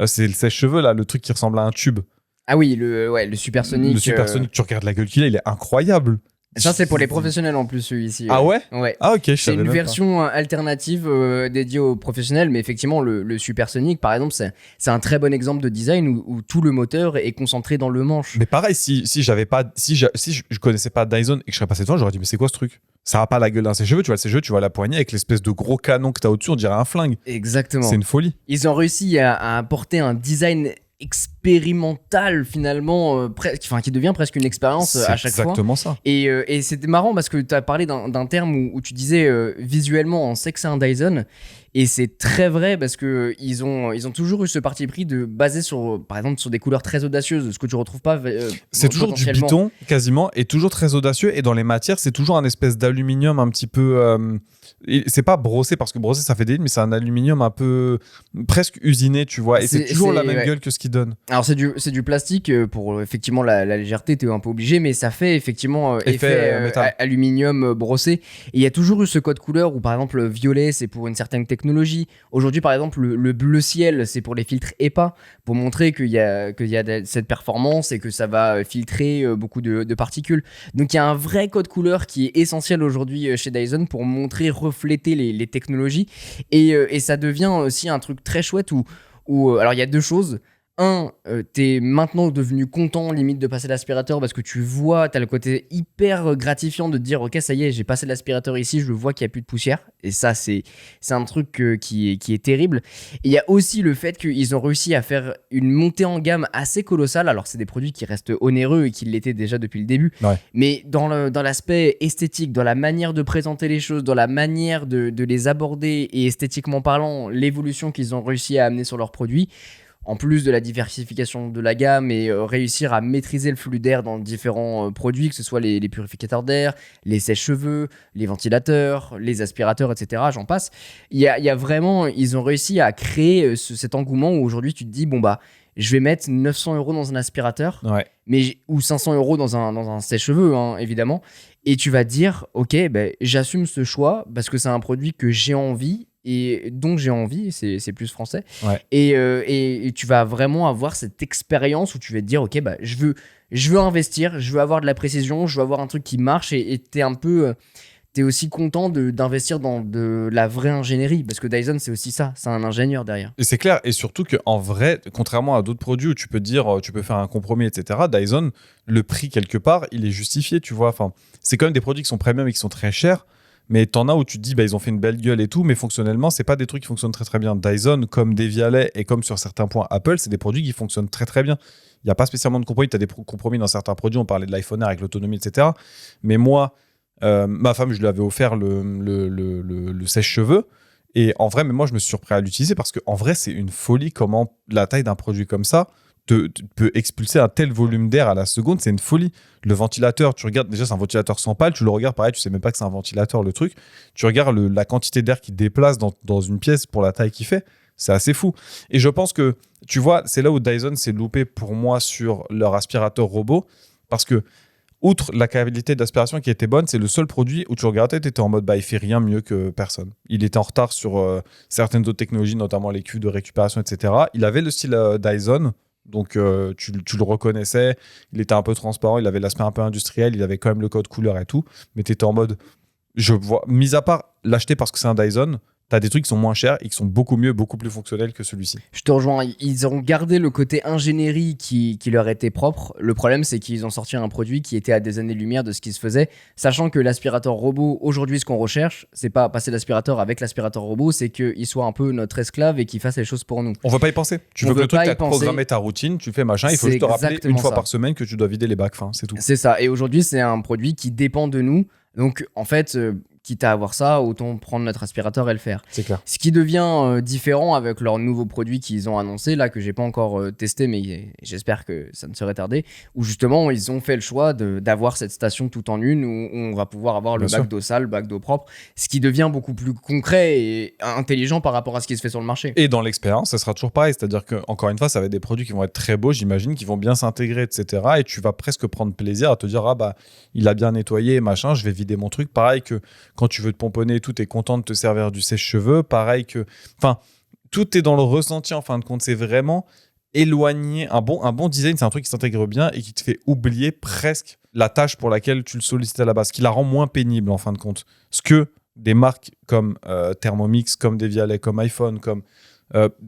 c'est le sèche-cheveux là, le truc qui ressemble à un tube. Ah oui, le supersonique. Le supersonique, tu regardes la gueule qu'il a, il est incroyable. Ça, c'est pour les professionnels en plus, celui-ci. Ah ouais? Ouais. Ah ok, je C'est savais une même version alternative dédiée aux professionnels, mais effectivement, le supersonique, par exemple, c'est un très bon exemple de design où tout le moteur est concentré dans le manche. Mais pareil, si je connaissais pas Dyson et que je serais passé devant, j'aurais dit mais c'est quoi ce truc? Ça a pas la gueule d'un sèche-cheveux, tu vois le sèche-cheveux, tu vois la poignée avec l'espèce de gros canon que t'as au-dessus, on dirait un flingue. Exactement. C'est une folie. Ils ont réussi à apporter un design expérimental finalement, qui devient presque une expérience à chaque fois. C'est exactement ça. Et c'était marrant parce que tu as parlé d'un terme où tu disais visuellement on sait que c'est un Dyson, et c'est très vrai parce que ils ont toujours eu ce parti pris de baser par exemple sur des couleurs très audacieuses, ce que tu retrouves pas c'est toujours du Python quasiment et toujours très audacieux, et dans les matières c'est toujours un espèce d'aluminium un petit peu c'est pas brossé parce que brossé ça fait des lignes, mais c'est un aluminium un peu presque usiné, tu vois, et c'est toujours la même gueule que ce qu'il donne. Alors c'est du plastique pour effectivement la légèreté, t'es un peu obligé, mais ça fait effectivement effet aluminium brossé, et il y a toujours eu ce code couleur où par exemple le violet c'est pour une certaine technologie. Aujourd'hui par exemple le bleu ciel c'est pour les filtres EPA, pour montrer qu'il y a cette performance et que ça va filtrer beaucoup de particules. Donc il y a un vrai code couleur qui est essentiel aujourd'hui chez Dyson pour montrer, refléter les technologies, et ça devient aussi un truc très chouette où alors il y a deux choses. T'es maintenant devenu content limite de passer l'aspirateur parce que tu vois, t'as le côté hyper gratifiant de te dire ok ça y est, j'ai passé l'aspirateur ici, je vois qu'il n'y a plus de poussière, et ça c'est un truc qui est terrible. Et il y a aussi le fait qu'ils ont réussi à faire une montée en gamme assez colossale. Alors c'est des produits qui restent onéreux et qui l'étaient déjà depuis le début, mais dans l'aspect esthétique, dans la manière de présenter les choses, dans la manière de les aborder, et esthétiquement parlant, l'évolution qu'ils ont réussi à amener sur leurs produits, en plus de la diversification de la gamme, et réussir à maîtriser le flux d'air dans différents produits, que ce soit les purificateurs d'air, les sèche-cheveux, les ventilateurs, les aspirateurs, etc. J'en passe. Il y a vraiment, ils ont réussi à créer cet engouement où aujourd'hui tu te dis, je vais mettre 900 € dans un aspirateur, ou 500 € dans un sèche-cheveux, hein, évidemment. Et tu vas te dire, ok, j'assume ce choix parce que c'est un produit que j'ai envie, et dont j'ai envie, c'est plus français. Et tu vas vraiment avoir cette expérience où tu vas te dire, ok, je veux investir, je veux avoir de la précision, je veux avoir un truc qui marche, et t'es aussi content d'investir dans de la vraie ingénierie, parce que Dyson c'est aussi ça, c'est un ingénieur derrière. Et c'est clair, et surtout qu'en vrai, contrairement à d'autres produits où tu peux dire, tu peux faire un compromis, etc., Dyson, le prix quelque part, il est justifié, tu vois. Enfin, c'est quand même des produits qui sont premium et qui sont très chers, Mais t'en as où tu te dis, bah, ils ont fait une belle gueule et tout, mais fonctionnellement, c'est pas des trucs qui fonctionnent très très bien. Dyson, comme Devialet et comme sur certains points Apple, c'est des produits qui fonctionnent très très bien. Il n'y a pas spécialement de compromis. Tu as des compromis dans certains produits. On parlait de l'iPhone Air avec l'autonomie, etc. Mais moi, ma femme, je lui avais offert le sèche-cheveux. Et en vrai, mais moi, je me suis surpris à l'utiliser parce qu'en vrai, c'est une folie comment la taille d'un produit comme ça peut expulser un tel volume d'air à la seconde. C'est une folie. Le ventilateur, tu regardes, déjà, c'est un ventilateur sans pale. Tu le regardes, pareil, tu sais même pas que c'est un ventilateur, le truc. Tu regardes la quantité d'air qu'il déplace dans une pièce pour la taille qu'il fait. C'est assez fou. Et je pense que, tu vois, c'est là où Dyson s'est loupé pour moi sur leur aspirateur robot. Parce que, outre la qualité d'aspiration qui était bonne, c'est le seul produit où tu regardais, tu étais en mode, bah, il fait rien mieux que personne. Il était en retard sur certaines autres technologies, notamment les cuves de récupération, etc. Il avait le style Dyson, donc tu le reconnaissais. Il était un peu transparent, il avait l'aspect un peu industriel, il avait quand même le code couleur et tout. Mais tu étais en mode, je vois, mis à part l'acheter parce que c'est un Dyson, t'as des trucs qui sont moins chers et qui sont beaucoup mieux, beaucoup plus fonctionnels que celui-ci. Je te rejoins, ils ont gardé le côté ingénierie qui leur était propre. Le problème, c'est qu'ils ont sorti un produit qui était à des années-lumière de ce qui se faisait, sachant que l'aspirateur robot, aujourd'hui, ce qu'on recherche, c'est pas passer l'aspirateur avec l'aspirateur robot, c'est qu'il soit un peu notre esclave et qu'il fasse les choses pour nous. On veut pas y penser. Tu On veux que veut le truc, pas y t'as penser. programmé ta routine, tu fais machin, il faut C'est juste te rappeler une exactement fois ça. par semaine que tu dois vider les bacs, fin, c'est tout. C'est ça. Et aujourd'hui, c'est un produit qui dépend de nous. Donc, en fait, quitte à avoir ça, autant prendre notre aspirateur et le faire. C'est clair. Ce qui devient différent avec leur nouveau produit qu'ils ont annoncé, là, que j'ai pas encore testé, mais j'espère que ça ne serait tardé, où justement, ils ont fait le choix d'avoir cette station tout en une, où on va pouvoir avoir le Bien bac sûr. d'eau sale, le bac d'eau propre, ce qui devient beaucoup plus concret et intelligent par rapport à ce qui se fait sur le marché. Et dans l'expérience, ça sera toujours pareil. C'est-à-dire que, encore une fois, ça va être des produits qui vont être très beaux, j'imagine, qui vont bien s'intégrer, etc. Et tu vas presque prendre plaisir à te dire, ah bah, il a bien nettoyé, machin, je vais vider mon truc. Pareil que quand tu veux te pomponner et tout, t'es content de te servir du sèche-cheveux. Pareil que. Enfin, tout est dans le ressenti, en fin de compte. C'est vraiment éloigné. Un bon design, c'est un truc qui s'intègre bien et qui te fait oublier presque la tâche pour laquelle tu le sollicites à la base, ce qui la rend moins pénible, en fin de compte. Ce que des marques comme Thermomix, comme Devialet, comme iPhone, comme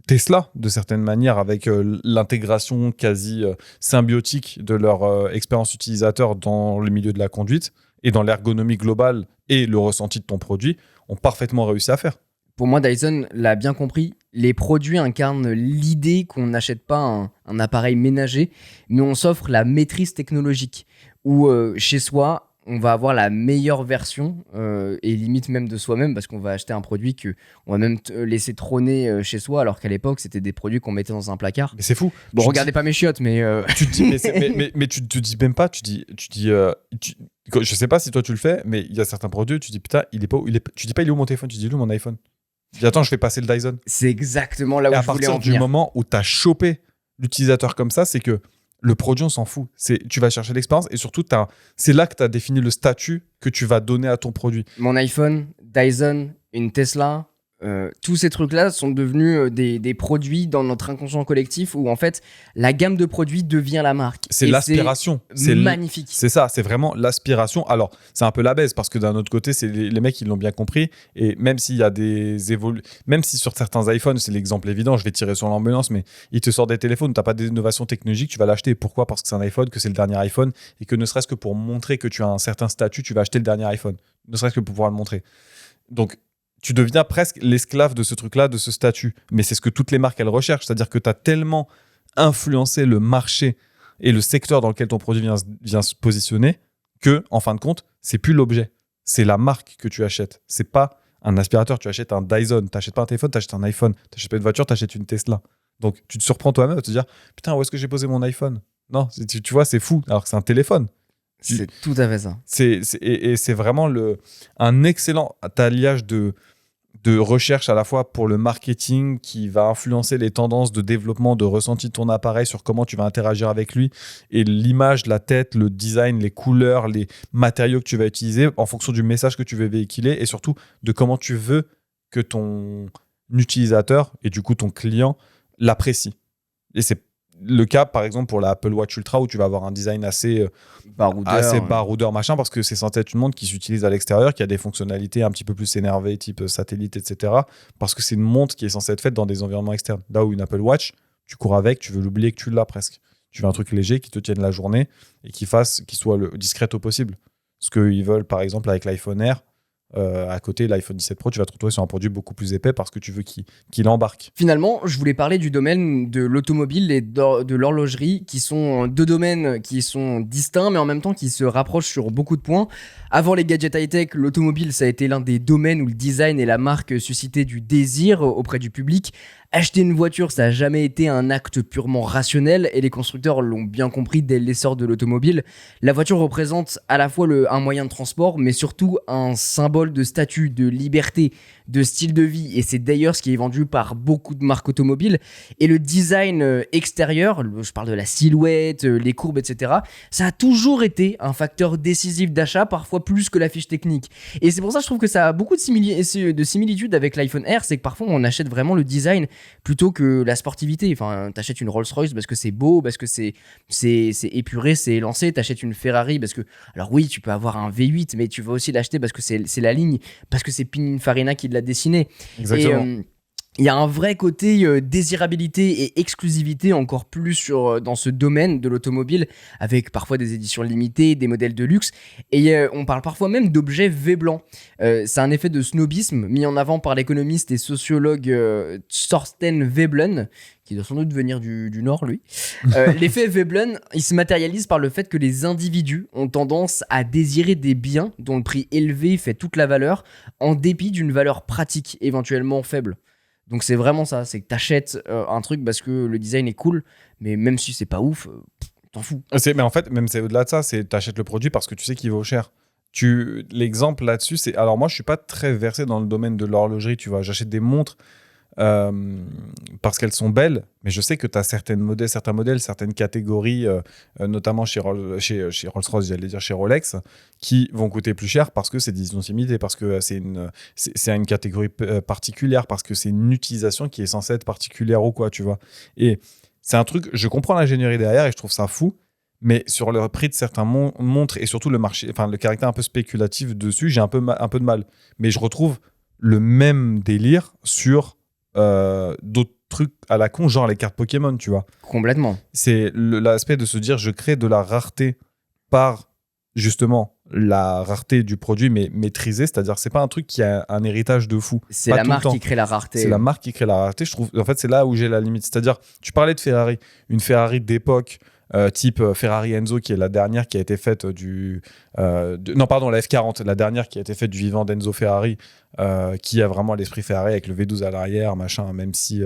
Tesla, de certaines manières, avec l'intégration quasi symbiotique de leur expérience utilisateur dans le milieu de la conduite et dans l'ergonomie globale et le ressenti de ton produit, ont parfaitement réussi à faire. Pour moi, Dyson l'a bien compris. Les produits incarnent l'idée qu'on n'achète pas un appareil ménager, mais on s'offre la maîtrise technologique. Où chez soi, on va avoir la meilleure version et limite même de soi-même, parce qu'on va acheter un produit qu'on va même laisser trôner chez soi, alors qu'à l'époque, c'était des produits qu'on mettait dans un placard. Mais c'est fou. Bon, Tu regardez pas mes chiottes, mais... Tu te dis, mais tu te dis même pas, je sais pas si toi tu le fais, mais il y a certains produits où tu dis putain, tu dis pas il est où mon téléphone, tu dis il est où mon iPhone. Tu dis attends, je fais passer le Dyson. C'est exactement là où Et à je voulais en partir du venir. moment où tu as chopé l'utilisateur comme ça, c'est que le produit, on s'en fout. Tu vas chercher l'expérience et surtout, c'est là que tu as défini le statut que tu vas donner à ton produit. Mon iPhone, Dyson, une Tesla, tous ces trucs-là sont devenus des produits dans notre inconscient collectif où en fait la gamme de produits devient la marque. C'est Et l'aspiration. C'est magnifique. C'est ça, c'est vraiment l'aspiration. Alors, c'est un peu la baisse parce que d'un autre côté, c'est les mecs, ils l'ont bien compris. Et même s'il y a même si sur certains iPhones, c'est l'exemple évident, je vais tirer sur l'ambulance, mais ils te sortent des téléphones, tu n'as pas d'innovation technologique, tu vas l'acheter. Pourquoi ? Parce que c'est un iPhone, que c'est le dernier iPhone et que ne serait-ce que pour montrer que tu as un certain statut, tu vas acheter le dernier iPhone. Ne serait-ce que pour pouvoir le montrer. Donc, tu deviens presque l'esclave de ce truc-là, de ce statut. Mais c'est ce que toutes les marques, elles recherchent. C'est-à-dire que tu as tellement influencé le marché et le secteur dans lequel ton produit vient se positionner que, en fin de compte, c'est plus l'objet. C'est la marque que tu achètes. C'est pas un aspirateur. Tu achètes un Dyson. Tu n'achètes pas un téléphone, tu achètes un iPhone. Tu n'achètes pas une voiture, tu achètes une Tesla. Donc, tu te surprends toi-même à te dire « Putain, où est-ce que j'ai posé mon iPhone ?» Non, tu vois, c'est fou. Alors que c'est un téléphone. C'est tout à fait ça. Et c'est vraiment un excellent alliage de recherche à la fois pour le marketing qui va influencer les tendances de développement, de ressenti de ton appareil sur comment tu vas interagir avec lui et l'image, la tête, le design, les couleurs, les matériaux que tu vas utiliser en fonction du message que tu veux véhiculer et surtout de comment tu veux que ton utilisateur et du coup ton client l'apprécie. Et c'est le cas, par exemple, pour la Apple Watch Ultra où tu vas avoir un design assez baroudeur, machin, parce que c'est censé être une montre qui s'utilise à l'extérieur, qui a des fonctionnalités un petit peu plus énervées, type satellite, etc. Parce que c'est une montre qui est censée être faite dans des environnements externes. Là où une Apple Watch, tu cours avec, tu veux l'oublier que tu l'as presque. Tu veux un truc léger qui te tienne la journée et qui soit le discret au possible. Ce qu'ils veulent, par exemple, avec l'iPhone Air, À côté, l'iPhone 17 Pro, tu vas te retrouver sur un produit beaucoup plus épais parce que tu veux qu'il embarque. Finalement, je voulais parler du domaine de l'automobile et de l'horlogerie, qui sont deux domaines qui sont distincts, mais en même temps qui se rapprochent sur beaucoup de points. Avant les gadgets high-tech, l'automobile, ça a été l'un des domaines où le design et la marque suscitaient du désir auprès du public. Acheter une voiture, ça n'a jamais été un acte purement rationnel, et les constructeurs l'ont bien compris dès l'essor de l'automobile. La voiture représente à la fois un moyen de transport, mais surtout un symbole de statut, de liberté, de style de vie, et c'est d'ailleurs ce qui est vendu par beaucoup de marques automobiles. Et le design extérieur, je parle de la silhouette, les courbes, etc., ça a toujours été un facteur décisif d'achat, parfois plus que la fiche technique. Et c'est pour ça que je trouve que ça a beaucoup de similitudes avec l'iPhone Air, c'est que parfois on achète vraiment le design plutôt que la sportivité. Enfin, t'achètes une Rolls-Royce parce que c'est beau, parce que c'est épuré, c'est élancé. T'achètes une Ferrari parce que, alors oui, tu peux avoir un V8, mais tu vas aussi l'acheter parce que c'est la ligne, parce que c'est Pininfarina qui l'a dessiné. Exactement. Et il y a un vrai côté désirabilité et exclusivité encore plus dans ce domaine de l'automobile, avec parfois des éditions limitées, des modèles de luxe, et on parle parfois même d'objets V blancs. C'est un effet de snobisme mis en avant par l'économiste et sociologue Thorsten Veblen, qui doit sans doute venir du Nord, lui. L'effet Veblen, il se matérialise par le fait que les individus ont tendance à désirer des biens dont le prix élevé fait toute la valeur, en dépit d'une valeur pratique éventuellement faible. Donc c'est vraiment ça, c'est que t'achètes un truc parce que le design est cool, mais même si c'est pas ouf, t'en fous. Mais en fait, même c'est au-delà de ça, c'est t'achètes le produit parce que tu sais qu'il vaut cher. L'exemple là-dessus, c'est... Alors moi, je suis pas très versé dans le domaine de l'horlogerie, tu vois. J'achète des montres parce qu'elles sont belles, mais je sais que tu as certains modèles, certaines catégories, notamment chez Rolls-Royce, j'allais dire chez Rolex, qui vont coûter plus cher parce que c'est des éditions limitées, parce que c'est une catégorie particulière, parce que c'est une utilisation qui est censée être particulière ou quoi, tu vois. Et c'est un truc, je comprends l'ingénierie derrière et je trouve ça fou, mais sur le prix de certains montres et surtout le marché, enfin le caractère un peu spéculatif dessus, j'ai un peu de mal. Mais je retrouve le même délire sur d'autres trucs à la con, genre les cartes Pokémon, tu vois. Complètement. C'est l'aspect de se dire je crée de la rareté par justement la rareté du produit, mais maîtrisée, c'est-à-dire c'est pas un truc qui a un héritage de fou. C'est la marque qui crée la rareté. C'est la marque qui crée la rareté, je trouve. En fait, c'est là où j'ai la limite. C'est-à-dire, tu parlais de Ferrari, une Ferrari d'époque, type Ferrari Enzo, qui est la dernière qui a été faite la F40, la dernière qui a été faite du vivant d'Enzo Ferrari, qui a vraiment l'esprit Ferrari avec le V12 à l'arrière, machin, même si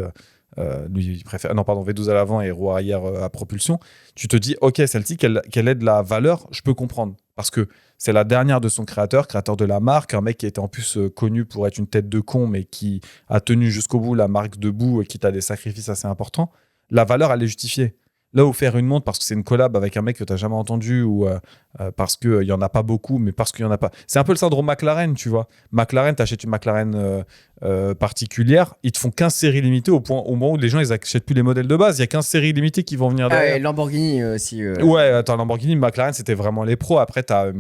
lui il préfère V12 à l'avant et roue arrière à propulsion. Tu te dis ok, celle-ci qu'elle ait de la valeur, je peux comprendre parce que c'est la dernière de son créateur de la marque, un mec qui était en plus connu pour être une tête de con mais qui a tenu jusqu'au bout la marque debout et qui a des sacrifices assez importants. La valeur elle est justifiée. Là où faire une montre parce que c'est une collab avec un mec que tu n'as jamais entendu ou parce qu'il n'y en a pas beaucoup, mais parce qu'il n'y en a pas. C'est un peu le syndrome McLaren, tu vois. McLaren, tu achètes une McLaren particulière, ils te font 15 séries limitées au moment où les gens ils n'achètent plus les modèles de base. Il y a 15 séries limitées qui vont venir derrière. Et Lamborghini aussi. Ouais, attends, Lamborghini, McLaren, c'était vraiment les pros. Après, tu as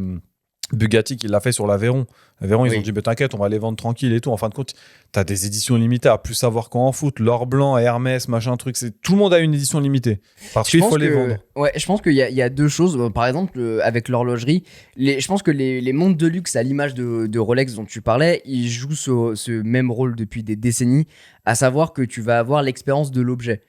Bugatti qui l'a fait sur l'Aveyron. L'Aveyron, ils ont dit, t'inquiète, on va les vendre tranquille et tout. En fin de compte, t'as des éditions limitées à plus savoir quand en foot. L'or blanc, Hermès, machin, truc. Tout le monde a une édition limitée. Parce qu'il faut les vendre. Ouais, je pense qu'il y a deux choses. Par exemple, avec l'horlogerie, je pense que les montres de luxe, à l'image de Rolex dont tu parlais, ils jouent ce même rôle depuis des décennies, à savoir que tu vas avoir l'expérience de l'objet.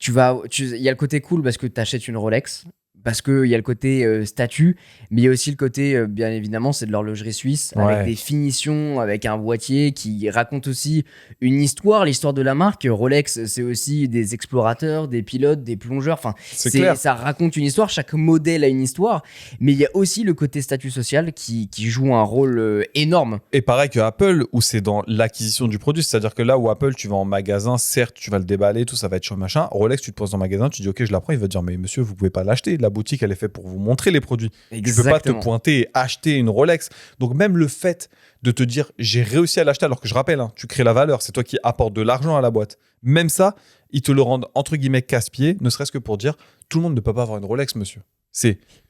Il y a le côté cool parce que t'achètes une Rolex, parce qu'il y a le côté statut, mais il y a aussi le côté, bien évidemment, c'est de l'horlogerie suisse, avec des finitions, avec un boîtier qui raconte aussi une histoire, l'histoire de la marque. Rolex, c'est aussi des explorateurs, des pilotes, des plongeurs, enfin, ça raconte une histoire, chaque modèle a une histoire, mais il y a aussi le côté statut social qui joue un rôle énorme. Et pareil que Apple, où c'est dans l'acquisition du produit, c'est-à-dire que là où Apple, tu vas en magasin, certes, tu vas le déballer, tout ça va être chaud, machin. Rolex, tu te poses dans le magasin, tu dis, ok, je la prends, il va te dire, mais monsieur, vous pouvez pas l'acheter, la boutique elle est faite pour vous montrer les produits. Exactement. Tu peux pas te pointer et acheter une Rolex. Donc même le fait de te dire j'ai réussi à l'acheter, alors que je rappelle, tu crées la valeur, c'est toi qui apportes de l'argent à la boîte. Même ça, ils te le rendent entre guillemets casse-pied, ne serait-ce que pour dire tout le monde ne peut pas avoir une Rolex, monsieur.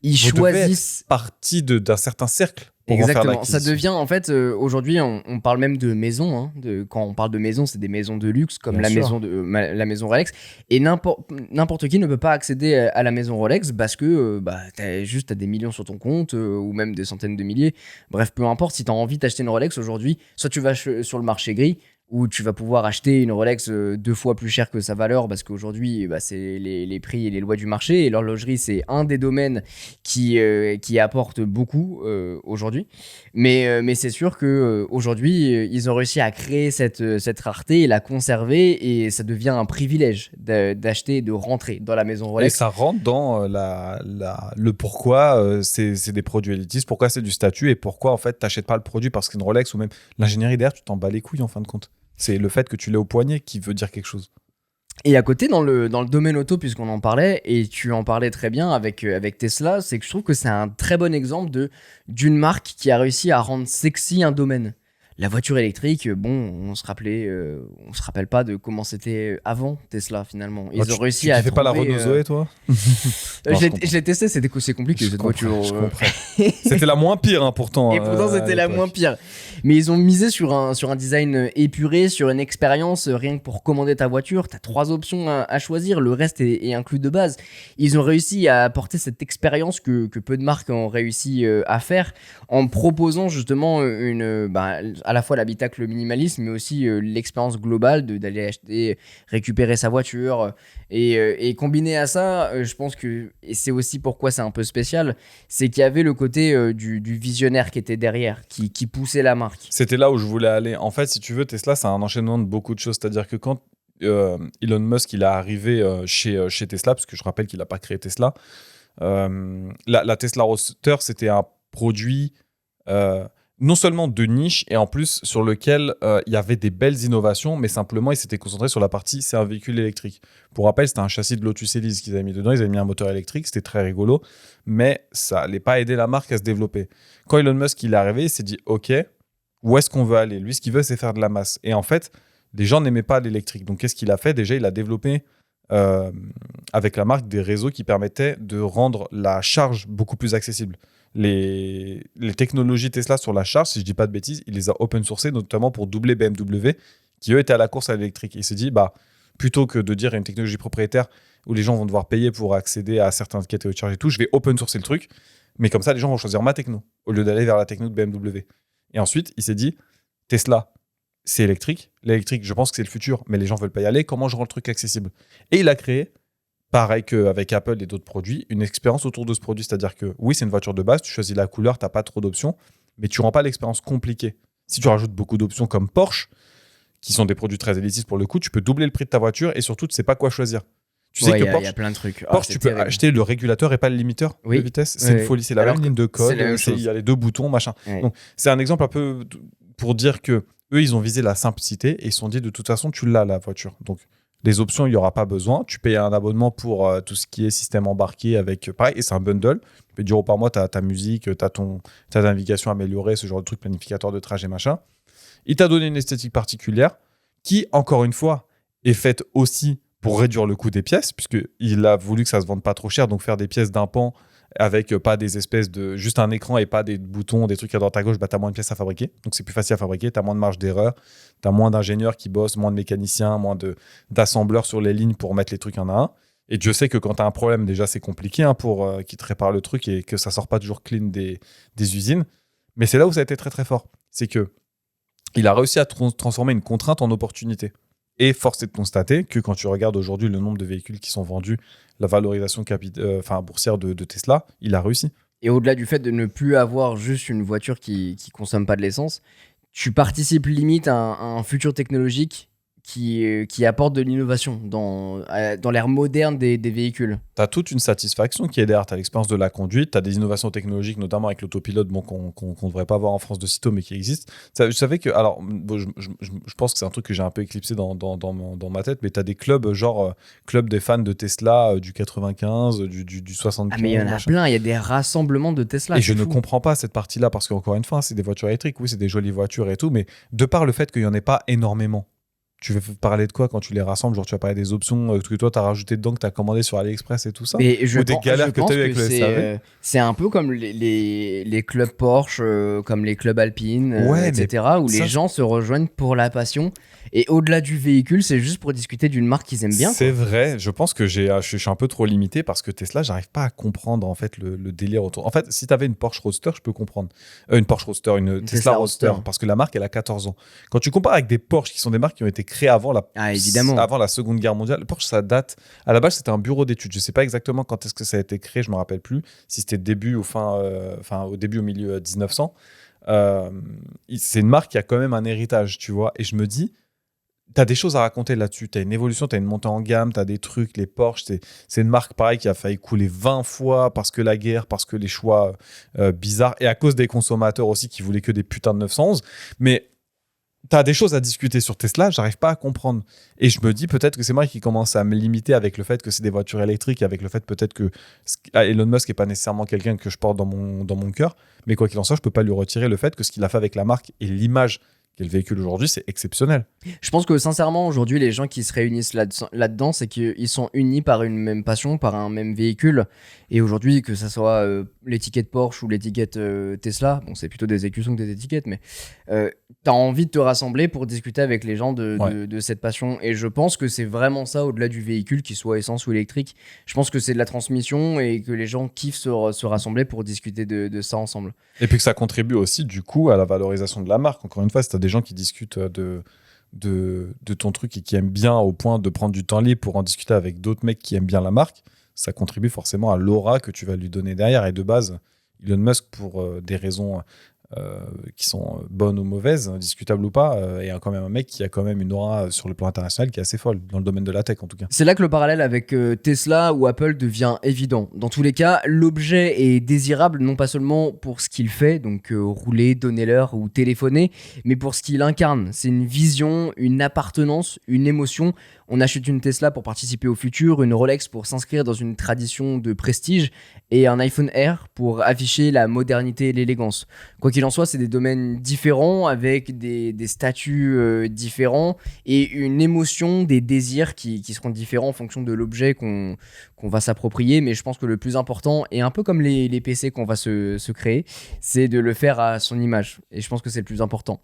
Ils choisissent partie d'un certain cercle pour en faire Exactement. Ça l'acquisition. devient, en fait, aujourd'hui, on parle même de maison. Hein, quand on parle de maison, c'est des maisons de luxe comme Bien la sûr. maison, la maison Rolex. Et n'importe qui ne peut pas accéder à la maison Rolex parce que t'as des millions sur ton compte ou même des centaines de milliers. Bref, peu importe, si tu as envie d'acheter une Rolex aujourd'hui, soit tu vas sur le marché gris, où tu vas pouvoir acheter une Rolex 2 fois plus cher que sa valeur parce qu'aujourd'hui, c'est les prix et les lois du marché. Et l'horlogerie, c'est un des domaines qui apporte beaucoup aujourd'hui. Mais c'est sûr qu'aujourd'hui, ils ont réussi à créer cette rareté et la conserver. Et ça devient un privilège d'acheter et de rentrer dans la maison Et Rolex. ça rentre dans le pourquoi c'est des produits élitistes, pourquoi c'est du statut et pourquoi en fait t'achètes pas le produit parce qu'une Rolex ou même l'ingénierie derrière, tu t'en bats les couilles en fin de compte. C'est le fait que tu l'aies au poignet qui veut dire quelque chose. Et à côté, dans le domaine auto, puisqu'on en parlait, et tu en parlais très bien avec Tesla, c'est que je trouve que c'est un très bon exemple d'une marque qui a réussi à rendre sexy un domaine. La voiture électrique, on se rappelle pas de comment c'était avant Tesla finalement. Ils ont réussi à Tu fais pas la trouver, Renault Zoé, toi? je Non, je l'ai comprends. je l'ai testé, c'est compliqué Je cette comprends, voiture. je comprends. C'était la moins pire, hein, pourtant. Et pourtant, à c'était la l'époque. moins pire. Mais ils ont misé sur un design épuré, sur une expérience rien que pour commander ta voiture. T'as 3 options à choisir, le reste est inclus de base. Ils ont réussi à apporter cette expérience que peu de marques ont réussi à faire en proposant justement à la fois l'habitacle minimaliste, mais aussi l'expérience globale d'aller acheter, récupérer sa voiture. Et combiné à ça, je pense que, et c'est aussi pourquoi c'est un peu spécial, c'est qu'il y avait le côté du visionnaire qui était derrière, qui poussait la marque. C'était là où je voulais aller. En fait, si tu veux, Tesla, c'est un enchaînement de beaucoup de choses. C'est-à-dire que quand Elon Musk il est arrivé chez Tesla, parce que je rappelle qu'il n'a pas créé Tesla, la Tesla Roadster, c'était un produit non seulement de niche, et en plus sur lequel il y avait des belles innovations, mais simplement il s'était concentré sur la partie c'est un véhicule électrique. Pour rappel, c'était un châssis de Lotus Elise qu'ils avaient mis dedans, ils avaient mis un moteur électrique, c'était très rigolo, mais ça n'allait pas aider la marque à se développer. Quand Elon Musk il est arrivé, il s'est dit ok, où est-ce qu'on veut aller? Lui, ce qu'il veut, c'est faire de la masse. Et en fait, les gens n'aimaient pas l'électrique. Donc, qu'est-ce qu'il a fait? Déjà, il a développé avec la marque des réseaux qui permettaient de rendre la charge beaucoup plus accessible. Les technologies Tesla sur la charge, si je dis pas de bêtises, il les a open sourcées, notamment pour doubler BMW, qui eux étaient à la course à l'électrique. Il s'est dit, plutôt que de dire une technologie propriétaire où les gens vont devoir payer pour accéder à certaines catégories de charge et tout, je vais open sourcer le truc, mais comme ça, les gens vont choisir ma techno, au lieu d'aller vers la techno de BMW. Et ensuite, il s'est dit, Tesla, c'est électrique. L'électrique, je pense que c'est le futur, mais les gens veulent pas y aller. Comment je rends le truc accessible? Et il a créé, pareil qu'avec Apple et d'autres produits, une expérience autour de ce produit. C'est-à-dire que oui, c'est une voiture de base, tu choisis la couleur, tu n'as pas trop d'options, mais tu rends pas l'expérience compliquée. Si tu rajoutes beaucoup d'options comme Porsche, qui sont des produits très élitistes pour le coup, tu peux doubler le prix de ta voiture et surtout, tu sais pas quoi choisir. Tu sais que Il y a Porsche, plein de trucs. Porsche, tu peux acheter le régulateur et pas le limiteur Oui. de vitesse. C'est une folie, c'est la Alors même ligne de c'est la même code, chose. il y a les 2 boutons, machin. Ouais. Donc, c'est un exemple un peu pour dire que eux, ils ont visé la simplicité et ils se sont dit de toute façon, tu l'as la voiture. Donc, les options, il n'y aura pas besoin. Tu payes un abonnement pour tout ce qui est système embarqué avec pareil, et c'est un bundle. Tu payes 10 € par mois, tu as ta musique, tu as ta navigation améliorée, ce genre de truc, planificateur de trajet, machin. Il t'a donné une esthétique particulière qui, encore une fois, est faite aussi pour réduire le coût des pièces, puisqu'il a voulu que ça se vende pas trop cher, donc faire des pièces d'un pan avec pas des espèces de juste un écran et pas des boutons, des trucs à droite à gauche, t'as moins de pièces à fabriquer, donc c'est plus facile à fabriquer, t'as moins de marge d'erreur, t'as moins d'ingénieurs qui bossent, moins de mécaniciens, moins d'assembleurs sur les lignes pour mettre les trucs un à un. Et Dieu sait que quand t'as un problème, déjà c'est compliqué pour qu'ils te réparent le truc et que ça sort pas toujours clean des usines. Mais c'est là où ça a été très très fort, c'est que il a réussi à transformer une contrainte en opportunité. Et force est de constater que quand tu regardes aujourd'hui le nombre de véhicules qui sont vendus, la valorisation boursière de Tesla, il a réussi. Et au-delà du fait de ne plus avoir juste une voiture qui consomme pas de l'essence, tu participes limite à un futur technologique qui apporte de l'innovation dans l'ère moderne des véhicules. Tu as toute une satisfaction qui est derrière. Tu as l'expérience de la conduite, tu as des innovations technologiques, notamment avec l'autopilote qu'on ne devrait pas avoir en France de sitôt, mais qui existe. Je savais que, alors, je pense que c'est un truc que j'ai un peu éclipsé dans ma tête, mais tu as des clubs, genre club des fans de Tesla du 95, du 75. Ah, mais il y en a machin. plein, il y a des rassemblements de Tesla. Et je ne fou. comprends pas cette partie-là, parce qu'encore une fois, c'est des voitures électriques, oui, c'est des jolies voitures et tout, mais de par le fait qu'il n'y en ait pas énormément, Tu veux parler de quoi quand tu les rassembles? Genre, tu vas parler des options que toi, tu as rajouté dedans, que tu as commandé sur AliExpress et tout ça? Mais Ou des galères que tu as eues avec le SAV? c'est un peu comme les clubs Porsche, comme les clubs Alpine, Ouais, etc., où ça, les gens se rejoignent pour la passion. Et au-delà du véhicule, c'est juste pour discuter d'une marque qu'ils aiment bien. C'est vrai, je pense que je suis un peu trop limité parce que Tesla, j'arrive pas à comprendre en fait le délire autour. En fait, si tu avais une Porsche Roadster, je peux comprendre. Une Porsche Roadster, une Tesla Roadster, parce que la marque, elle a 14 ans. Quand tu compares avec des Porsche qui sont des marques qui ont été créées avant évidemment. avant la Seconde Guerre mondiale, Porsche, ça date. À la base, c'était un bureau d'études. Je sais pas exactement quand est-ce que ça a été créé, je me rappelle plus. Si c'était début ou au début, au milieu 1900. C'est une marque qui a quand même un héritage, tu vois. Et je me dis, t'as des choses à raconter là-dessus. T'as une évolution, t'as une montée en gamme, t'as des trucs, les Porsche. C'est une marque, pareil, qui a failli couler 20 fois parce que la guerre, parce que les choix bizarres et à cause des consommateurs aussi qui voulaient que des putains de 911. Mais t'as des choses à discuter sur Tesla, j'arrive pas à comprendre. Et je me dis peut-être que c'est moi qui commence à me limiter avec le fait que c'est des voitures électriques, avec le fait peut-être que Elon Musk est pas nécessairement quelqu'un que je porte dans mon cœur. Mais quoi qu'il en soit, je peux pas lui retirer le fait que ce qu'il a fait avec la marque et l'image qu'est le véhicule aujourd'hui, c'est exceptionnel. Je pense que sincèrement, aujourd'hui, les gens qui se réunissent là-dedans, c'est qu'ils sont unis par une même passion, par un même véhicule. Et aujourd'hui, que ça soit l'étiquette Porsche ou l'étiquette Tesla, bon, c'est plutôt des écussons que des étiquettes, mais t'as envie de te rassembler pour discuter avec les gens de cette passion. Et je pense que c'est vraiment ça, au-delà du véhicule, qu'il soit essence ou électrique. Je pense que c'est de la transmission et que les gens kiffent se rassembler pour discuter de ça ensemble. Et puis que ça contribue aussi, du coup, à la valorisation de la marque. Encore une fois, si t'as des gens qui discutent de ton truc et qui aiment bien au point de prendre du temps libre pour en discuter avec d'autres mecs qui aiment bien la marque, ça contribue forcément à l'aura que tu vas lui donner derrière. Et de base, Elon Musk, pour des raisons qui sont bonnes ou mauvaises, discutables ou pas, est quand même un mec qui a quand même une aura sur le plan international qui est assez folle, dans le domaine de la tech en tout cas. C'est là que le parallèle avec Tesla ou Apple devient évident. Dans tous les cas, l'objet est désirable non pas seulement pour ce qu'il fait, donc rouler, donner l'heure ou téléphoner, mais pour ce qu'il incarne. C'est une vision, une appartenance, une émotion. On achète une Tesla pour participer au futur, une Rolex pour s'inscrire dans une tradition de prestige et un iPhone Air pour afficher la modernité et l'élégance. Quoi qu'il en soit, c'est des domaines différents avec des statuts différents et une émotion, des désirs qui seront différents en fonction de l'objet qu'on va s'approprier. Mais je pense que le plus important, et un peu comme les PC qu'on va se créer, c'est de le faire à son image. Et je pense que c'est le plus important.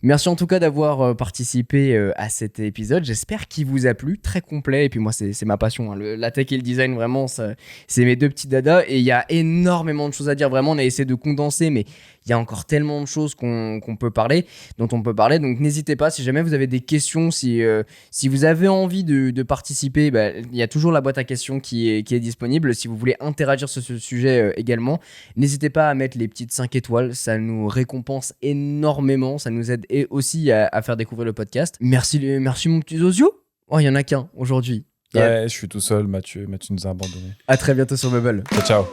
Merci en tout cas d'avoir participé à cet épisode. J'espère qu'il vous a plu, très complet. Et puis moi, c'est ma passion. Hein. La tech et le design, vraiment, c'est mes deux petits dadas. Et il y a énormément de choses à dire. Vraiment, on a essayé de condenser, mais il y a encore tellement de choses dont on peut parler. Donc n'hésitez pas, si jamais vous avez des questions, si vous avez envie de participer, il y a toujours la boîte à questions qui est disponible. Si vous voulez interagir sur ce sujet également, n'hésitez pas à mettre les petites 5 étoiles. Ça nous récompense énormément. Ça nous aide aussi à faire découvrir le podcast. Merci mon petit Zozio. Oh, il y en a qu'un aujourd'hui. Ouais, je suis tout seul, Mathieu nous a abandonnés. À très bientôt sur Bubble. Ciao.